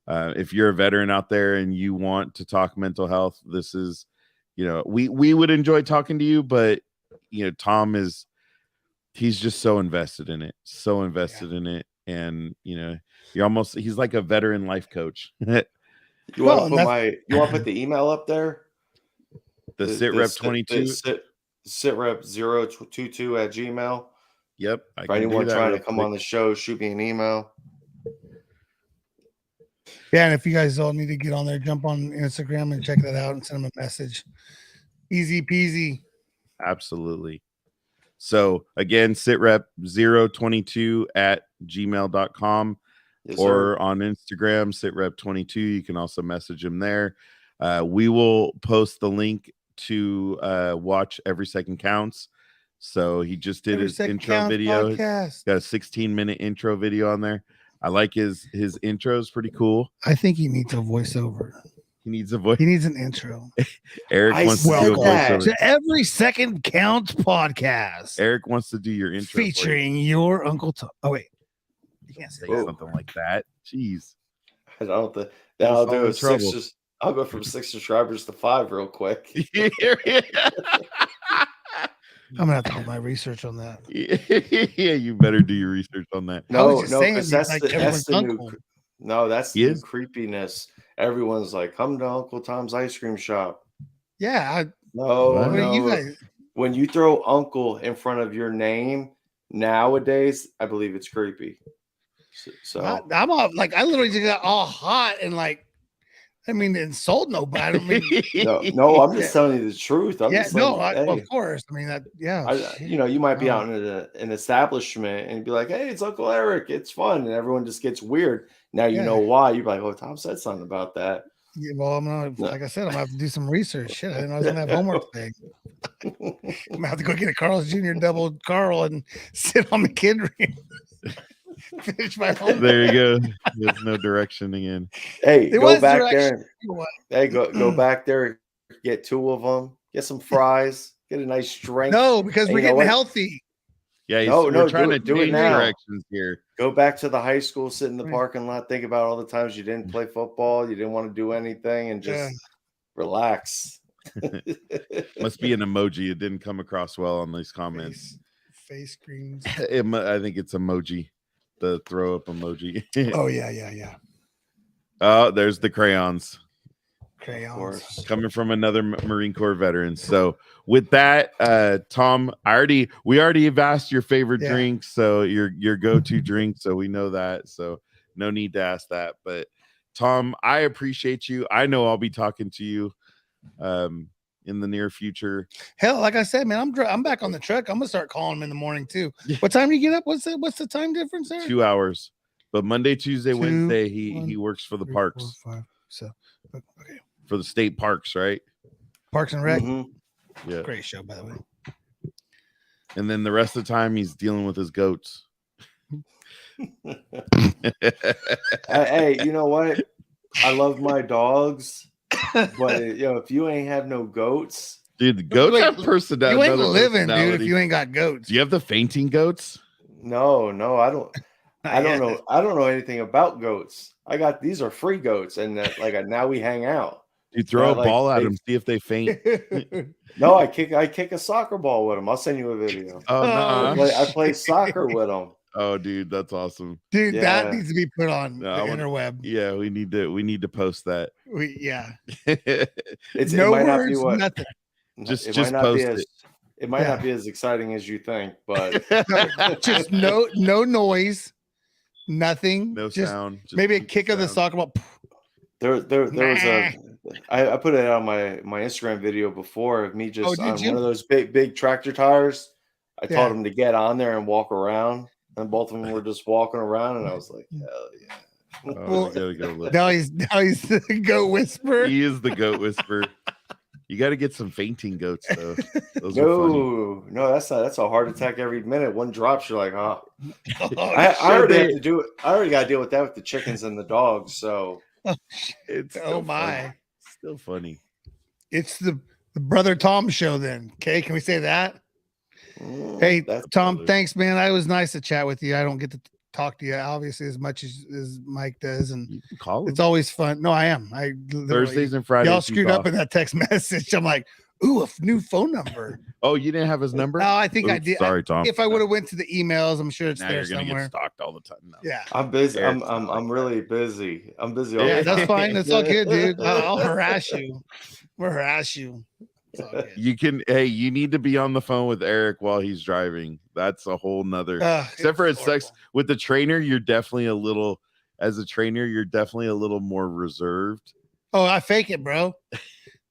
if you're a veteran out there and you want to talk mental health, this is, we would enjoy talking to you, but, Tom he's just so invested in it, in it. And, he's like a veteran life coach. You want to put the email up there? The SitRep 22, SitRep 022 at Gmail. Yep. For anyone trying to come on the show, shoot me an email. Yeah, and if you guys all need to get on there, jump on Instagram and check that out and send them a message. Easy peasy. Absolutely. So again, SitRep 022 at gmail.com. Yes, or on Instagram, SitRep 22. You can also message him there. We will post the link to watch Every Second Counts. So he just did his intro video. Got a 16-minute intro video on there. I like his intro is pretty cool. I think he needs a voiceover. He needs a voice. He needs an intro. Eric I wants to do a said that. voiceover. To Every Second Counts podcast. Eric wants to do your intro for you. Featuring your Uncle Tom. Oh, wait. You can't say Say that. something like that. Jeez. I don't think We'll I'll fall do in a trouble. I'll go from 6 subscribers to 5 real quick. I'm gonna have to do my research on that. Yeah, you better do your research on that. I was No, just no, saying, because it's that's like the everyone's new. uncle. No, that's He the is? creepiness. Everyone's like, come to Uncle Tom's ice cream shop. Yeah, No, What? what no. are you guys? When you throw uncle in front of your name nowadays, I believe it's creepy. So I'm all like, I literally just got all hot and like, I mean, insult nobody. I mean, no, I'm just telling you the truth. I'm yeah, just no, letting you- of course. I mean, that, yeah, shit. you might be No. out in an establishment and be like, "Hey, it's Uncle Eric. It's fun," and everyone just gets weird. Now you Yeah. know why. You're like, "Oh, Tom said something about that." Yeah, well, I'm gonna, like I said, I'm gonna have to do some research. Shit, I didn't know I was gonna have homework today. I'm gonna have to go get a Carl's Jr. double Carl and sit on the kid ring. Finish my homework. There you go. There's no direction again. Hey, There go was back direction. there. And, You know what? hey, go back there. Get 2 of them. Get some fries. Get a nice drink. No, because And we're you know getting what? healthy. Yeah, No, trying do to it- do it change now. directions here. Go back to the high school, sit in the Right. parking lot, think about all the times you didn't play football, you didn't want to do anything, and just Yeah. relax. Must be an emoji. It didn't come across well on these comments. Face screens. I think it's emoji, the throw up emoji. Oh yeah. Oh, there's the crayons Crayons. course. coming from another Marine Corps veteran. So with that, Tom, we already have asked your favorite Yeah. drink, so your go-to drink, so we know that. So no need to ask that. But Tom, I appreciate you. I know I'll be talking to you in the near future. Hell, like I said, man, I'm back on the truck. I'm gonna start calling him in the morning too. Yeah. What time do you get up? What's the time difference there? 2 hours. But Monday, Tuesday, 2, Wednesday, he 1, works for the 3, parks, 4, 5, so okay. for the state parks, right? Parks and Rec. Mhm. Yeah. Great show, by the way. And then the rest of the time he's dealing with his goats. Hey, you know what? I love my dogs, but if you ain't have no goats, Dude, the goats Wait, have personality. You ain't living, dude, if you ain't got goats. Do you have the fainting goats? no, I don't. I don't Yeah. know. I don't know anything about goats. These are free goats, and now we hang out. You throw Yeah, a like ball at they- them, see if they faint. No, I kick a soccer ball with them. I'll send you a video. Oh, Oh, no. I play soccer with them. Oh, dude, that's awesome. Dude, that Yeah. needs to be put on No, the I wanna- interweb. Yeah, we need to post that. Yeah. It No might not be words, what nothing. Just it might not post be as it. it might Yeah. not be as exciting as you think, but Just no noise, nothing. No just sound. Just maybe a keep kick of the sound. soccer ball. there was I put it on my Instagram video before of me just Oh, did on you? one of those big tractor tires. I Yeah. told him to get on there and walk around, and both of them were just walking around, and I was like, hell yeah. Oh, Well, we gotta go look. Now he's the goat whisperer. He is the goat whisperer. You got to get some fainting goats though. Those are funny. No, that's a heart attack every minute. One drops, you're like, oh. Oh, I sure already they- have to do it. I already got to deal with that with the chickens and the dogs. So It's oh still my. funny. Still funny. It's the Brother Tom show then. Okay, can we say that? Hey, that's Tom, cool. thanks, man. It was nice to chat with you. I don't get to talk to you obviously as much as Mike does, and You can call it's him. always fun. No, I am. I literally- Thursdays and Fridays. y'all he's screwed up off. in that text message. I'm like, ooh, a new phone number. Oh, you didn't have his number? No, I think I Oops, did. Sorry, Tom. If I would have went to the emails, I'm sure it's now there you're gonna somewhere. get stalked all the time. No. Yeah. I'm busy. Eric's not I'm like really busy. I'm busy. All Yeah, the that's time. fine. That's all good, dude. I'll harass you. We'll harass you. It's all good. You can. Hey, you need to be on the phone with Eric while he's driving. That's a whole nother. Except for it's it sucks horrible. with the trainer. You're definitely a little. As a trainer, you're definitely a little more reserved. Oh, I fake it, bro.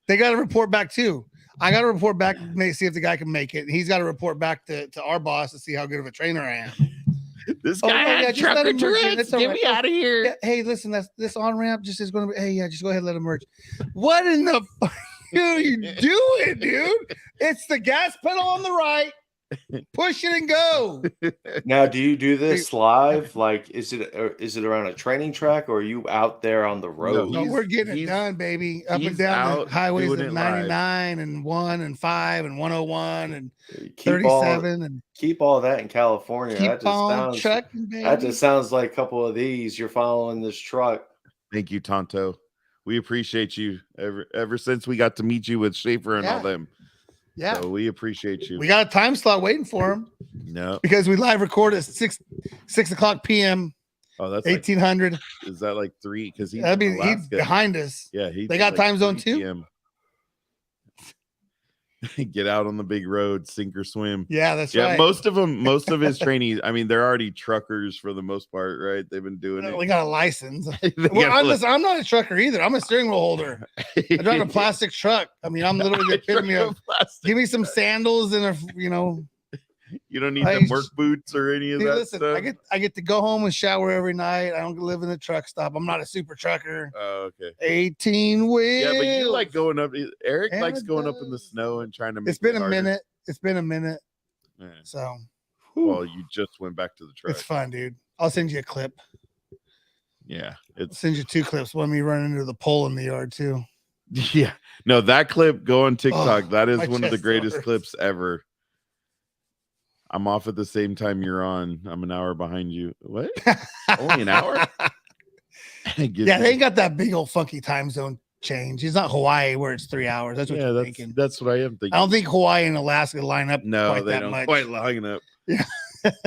They got to report back too. I got to report back, see if the guy can make it. He's got to report back to our boss to see how good of a trainer I am. This Oh, guy no, had yeah, just let trucker him merge in. Tourette's. It's all Get right. me out of here. Yeah, hey, listen, this on ramp just is going to be. Hey, yeah, just go ahead, let him merge. What in the fuck are you doing, dude? It's the gas pedal on the right, Push it and go. Now, do you do this live? Like, is it around a training track, or are you out there on the road? No, we're getting it done, baby. Up and he's down out the highways doing of it live. 99 and 1 and 5 and 101 and Keep all 37 and keep all that in California. keep on trucking, baby. That just sounds like a couple of these. You're following this truck. Thank you, Tonto. We appreciate you ever since we got to meet you with Schaefer and all them. Yeah. So we appreciate you. We got a time slot waiting for him No. because we live record at 6 o'clock p.m. Oh, that's 1800. Like, is that like 3? Because he's He's behind us. Yeah, they got time zone too. PM. Get out on the big road, sink or swim. Yeah, that's right. Most of his trainees, I mean, they're already truckers for the most part, right? They've been doing it. We got a license. I'm not a trucker either. I'm a steering wheel holder. I drive a plastic truck. I mean, I'm literally the epitome of give me some sandals and you don't need them work boots or any of that listen, stuff. I get to go home and shower every night. I don't live in a truck stop. I'm not a super trucker. Oh, okay. 18 wheels. Yeah, but you like going up. Eric likes going up in the snow and trying to make It's been a minute. It's been a minute. Yeah. So well, you just went back to the truck. It's fun, dude. I'll send you a clip. Yeah. I'll send you 2 clips. One of me running into the pole in the yard too. Yeah. No, that clip go on TikTok. Oh, that is one of the greatest clips ever. I'm off at the same time you're on. I'm an hour behind you. What? Only an hour? Yeah, they ain't got that big old funky time zone change. It's not Hawaii where it's 3 hours. That's what you're thinking. That's what I am thinking. I don't think Hawaii and Alaska line up. No, quite they that don't much. quite line up. Yeah.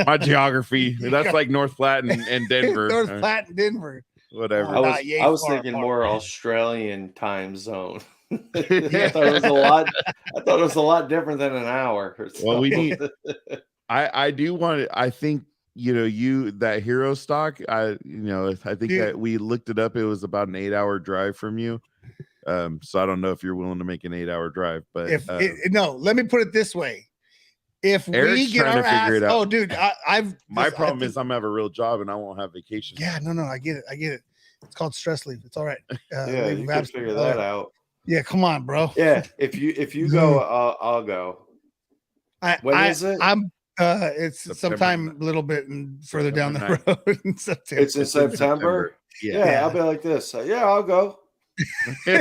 My geography. That's like North Platte and Denver. North Platte and Denver. Whatever. I was thinking more Australian time zone. I thought it was a lot different than an hour. Well, we need. I do want to. I think that hero stock. I think that we looked it up. It was about an 8-hour drive from you. So I don't know if you're willing to make an 8-hour drive, but no. Let me put it this way: if Eric's we get our ass, out. Dude, my problem is I'm gonna have a real job and I won't have vacation. Yeah, no, I get it. It's called stress leave. It's all right. Yeah, you can figure that out. Yeah, come on, bro. Yeah, if you go, I'll go. When is it? It's September. sometime a little bit further down the road in September. It's in September. Yeah, I'll be like this. Yeah, I'll go. I'm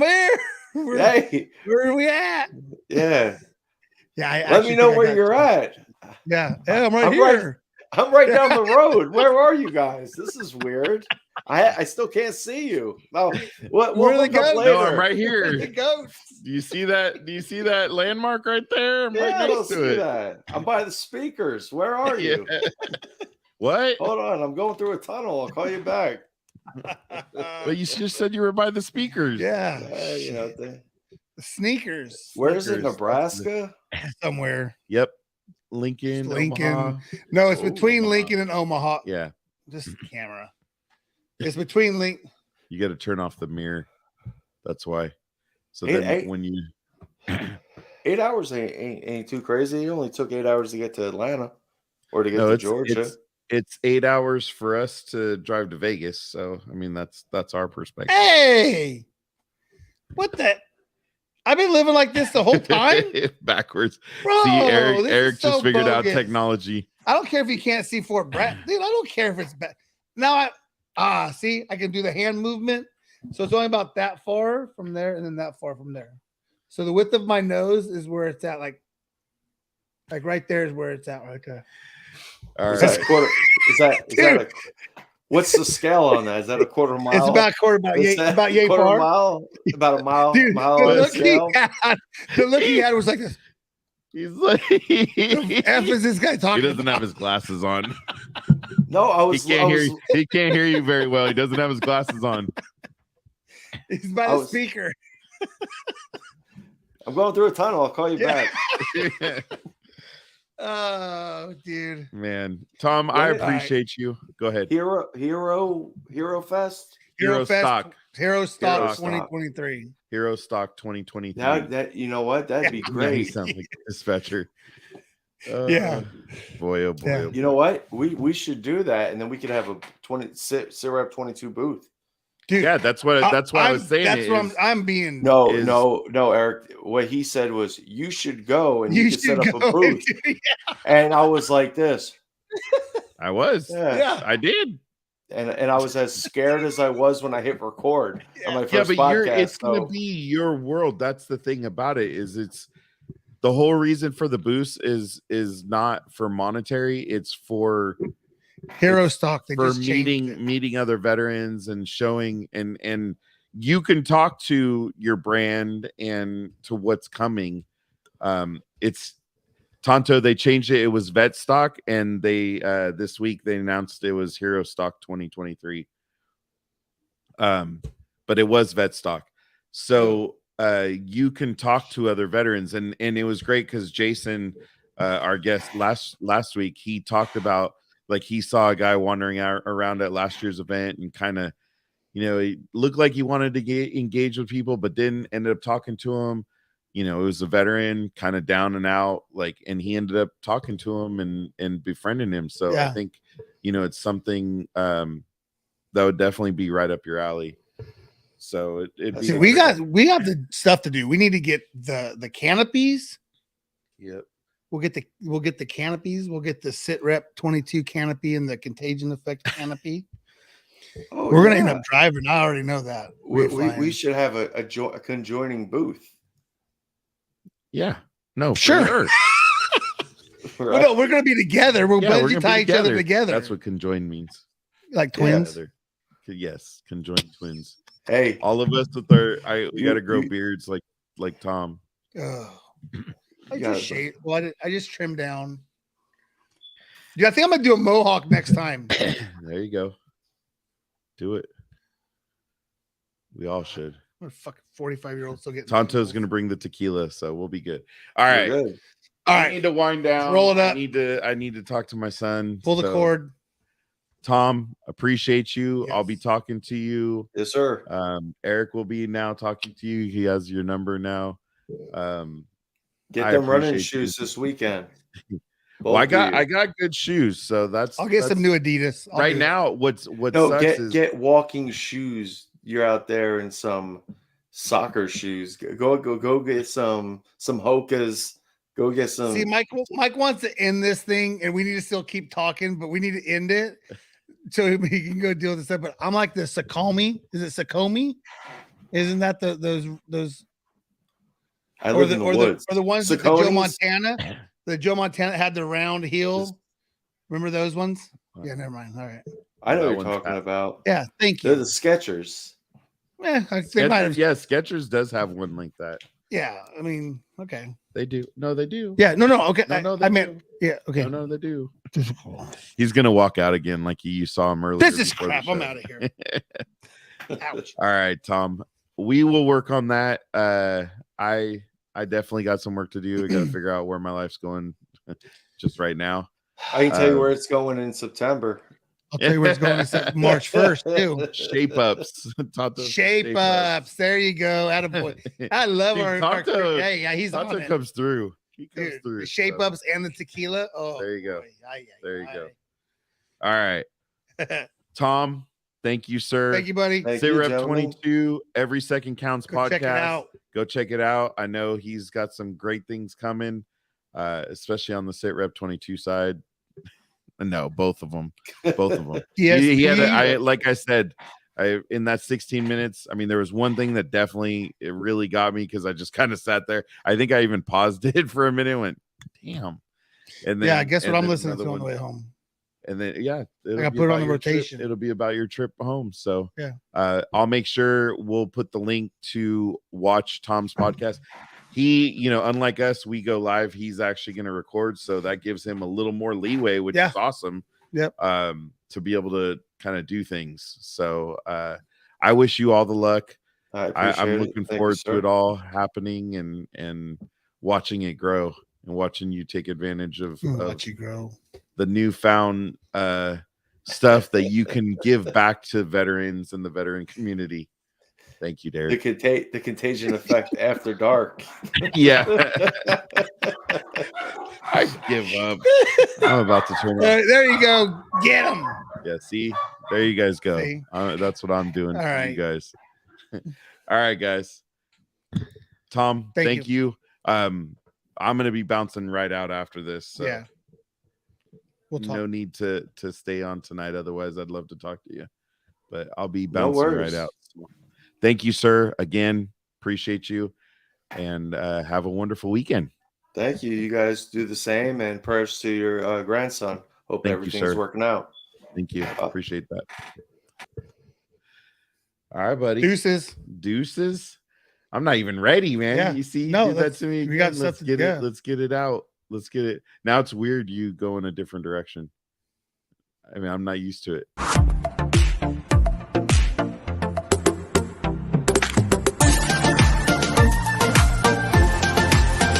here. Where are we at? Yeah. Yeah. Let me know where you're at. Yeah. I'm right here. I'm right down the road. Where are you guys? This is weird. I still can't see you. Oh, what? Where the goats? No, I'm right here. The goats. Do you see that? Do you see that landmark right there? I'm right I next don't to see it. that. I'm by the speakers. Where are you? What? Hold on. I'm going through a tunnel. I'll call you back. But you just said you were by the speakers. Yeah. The sneakers. Where is it? Nebraska? Somewhere. Yep. Lincoln. Omaha. No, it's between Omaha. Lincoln and Omaha. Yeah. Just camera. It's between Lincoln. You got to turn off the mirror. That's why. So then when you 8 hours ain't too crazy. It only took 8 hours to get to Atlanta or to get to Georgia. It's 8 hours for us to drive to Vegas. So I mean that's our perspective. Hey, what the? I've been living like this the whole time. Backwards. Bro, see, Eric just figured bogus. out technology. I don't care if you can't see Fort Bragg. Dude, I don't care if it's bad. Now see, I can do the hand movement. So it's only about that far from there and then that far from there. So the width of my nose is where it's at, like right there is where it's at. Okay. All right. Is that what's the scale on that? Is that a quarter mile? It's about about yay far. Mile? About a mile. Dude, mile the look he had was like this. He's like, F is this guy talking? He doesn't have his glasses on. No, He can't hear you very well. He doesn't have his glasses on. He's by the speaker. I'm going through a tunnel. I'll call you back. Oh, dude. Man, Tom, I appreciate you. Go ahead. Hero Fest. Hero Stock 2023. Hero Stock 2023. That you know what? That'd be great. You sound like a dispatcher. Yeah. Boy, oh boy. Yeah. Oh boy. You know what? We should do that, and then we could have a SitRep 22 booth. Dude, Yeah, that's what I was saying. That's what I'm being. No, is- no, Eric. What he said was, you should go and you can set up a go booth. And I was like this. I was. Yeah. I did. And I was as scared as I was when I hit record on my Yeah, first but podcast. it's gonna be your world. That's the thing about it, is it's the whole reason for the boost is not for monetary, it's for Hero stock. They for just changed it. meeting other veterans and showing, and you can talk to your brand and to what's coming. It's Tonto, they changed it. It was vet stock, and they this week they announced it was hero stock 2023. But it was vet stock. So you can talk to other veterans, and it was great because Jason, our guest last week, he talked about, like, he saw a guy wandering around at last year's event and kind of, he looked like he wanted to engage with people, but didn't. Ended up talking to him. It was a veteran, kind of down and out, like, and he ended up talking to him and befriending him. So I think, it's something that would definitely be right up your alley. So we got the stuff to do. We need to get the canopies. Yep. We'll get the canopies. We'll get the SitRep 22 canopy and the contagion effect canopy. We're gonna end up driving. I already know that. We should have a conjoining booth. Yeah. No, for sure. Right? Well, no, we're gonna be together. We'll we're tie each other together. That's what conjoin means. Like twins. Yes, conjoined twins. Hey, all of us with we got to grow beards like Tom. Oh, I just shave. Well, I just trimmed down. Yeah, I think I'm gonna do a mohawk next time. There you go. Do it. We all should. I'm a fucking 45-year-old still getting. Tonto's gonna bring the tequila, so we'll be good. All right. Good. I need to wind down. Roll it up. I need to talk to my son. Pull the cord. Tom, appreciate you. Yes. I'll be talking to you. Yes, sir. Eric will be now talking to you. He has your number now. Get them running shoes this weekend. Well, I got good shoes, so I'll get some new Adidas. Right now, what sucks is get walking shoes. You're out there in some soccer shoes. Go get some Hokas. Go get some. See, Mike wants to end this thing, and we need to still keep talking, but we need to end it so he can go deal with this stuff. But I'm like the Sakomi. Is it Sakomi? Isn't that those? I live in the woods. Or the ones that Joe Montana. The Joe Montana had the round heel. Remember those ones? Yeah, never mind. All right. I know what you're talking about. Yeah, thank you. They're the Skechers. Yeah, Skechers does have one like that. Yeah, I mean, okay. They do. No, they do. Yeah, no, okay. I meant, yeah, okay. No, they do. He's gonna walk out again like you saw him earlier. This is crap. I'm out of here. Ouch. All right, Tom. We will work on that. I definitely got some work to do. I got to figure out where my life's going just right now. I can tell you where it's going in September. I'll tell you where it's going March 1st, too. Shape ups. Shape ups. There you go. Attaboy. I love our hey, yeah, he's Tonto on it. comes through. He comes through. The shape ups and the tequila. Oh, there you go. Boy. There you go. All right. Tom, thank you, sir. Thank you, buddy. SitRep 22, Every Second Counts podcast. Check it out. Go check it out. I know he's got some great things coming, especially on the SitRep 22 side. No, both of them. Yes, he had like I said, in that 16 minutes, I mean, there was one thing that definitely, it really got me because I just kind of sat there. I think I even paused it for a minute and went, damn. And then, I guess what I'm listening to on the way home. And then, I got to put it on the rotation. It'll be about your trip home. So, yeah, I'll make sure we'll put the link to watch Tom's podcast. He, unlike us, we go live. He's actually going to record. So that gives him a little more leeway, which is awesome. Yep. To be able to kind of do things. So, I wish you all the luck. I'm looking forward to it all happening and watching it grow and watching you take advantage of watch you grow. The newfound stuff that you can give back to veterans and the veteran community. Thank you, Derek. The contagion effect after dark. Yeah. I give up. I'm about to turn it. There you go. Get him. Yeah, see? There you guys go. See? That's what I'm doing All for right. you guys. All right, guys. Tom, thank you. I'm gonna be bouncing right out after this. So Yeah. We'll talk. no need to stay on tonight. Otherwise, I'd love to talk to you. But I'll be No bouncing right worries. out. Thank you, sir. Again, appreciate you. And have a wonderful weekend. Thank you. You guys do the same, and prayers to your grandson. Hope Thank you, everything's sir. working out. Thank you. Appreciate that. All right, buddy. Deuces. I'm not even ready, man. Yeah. You see, you No, did that to me. we got Again. Let's stuff to- get yeah. it. Let's get it out. Let's get it. Now it's weird you go in a different direction. I mean, I'm not used to it.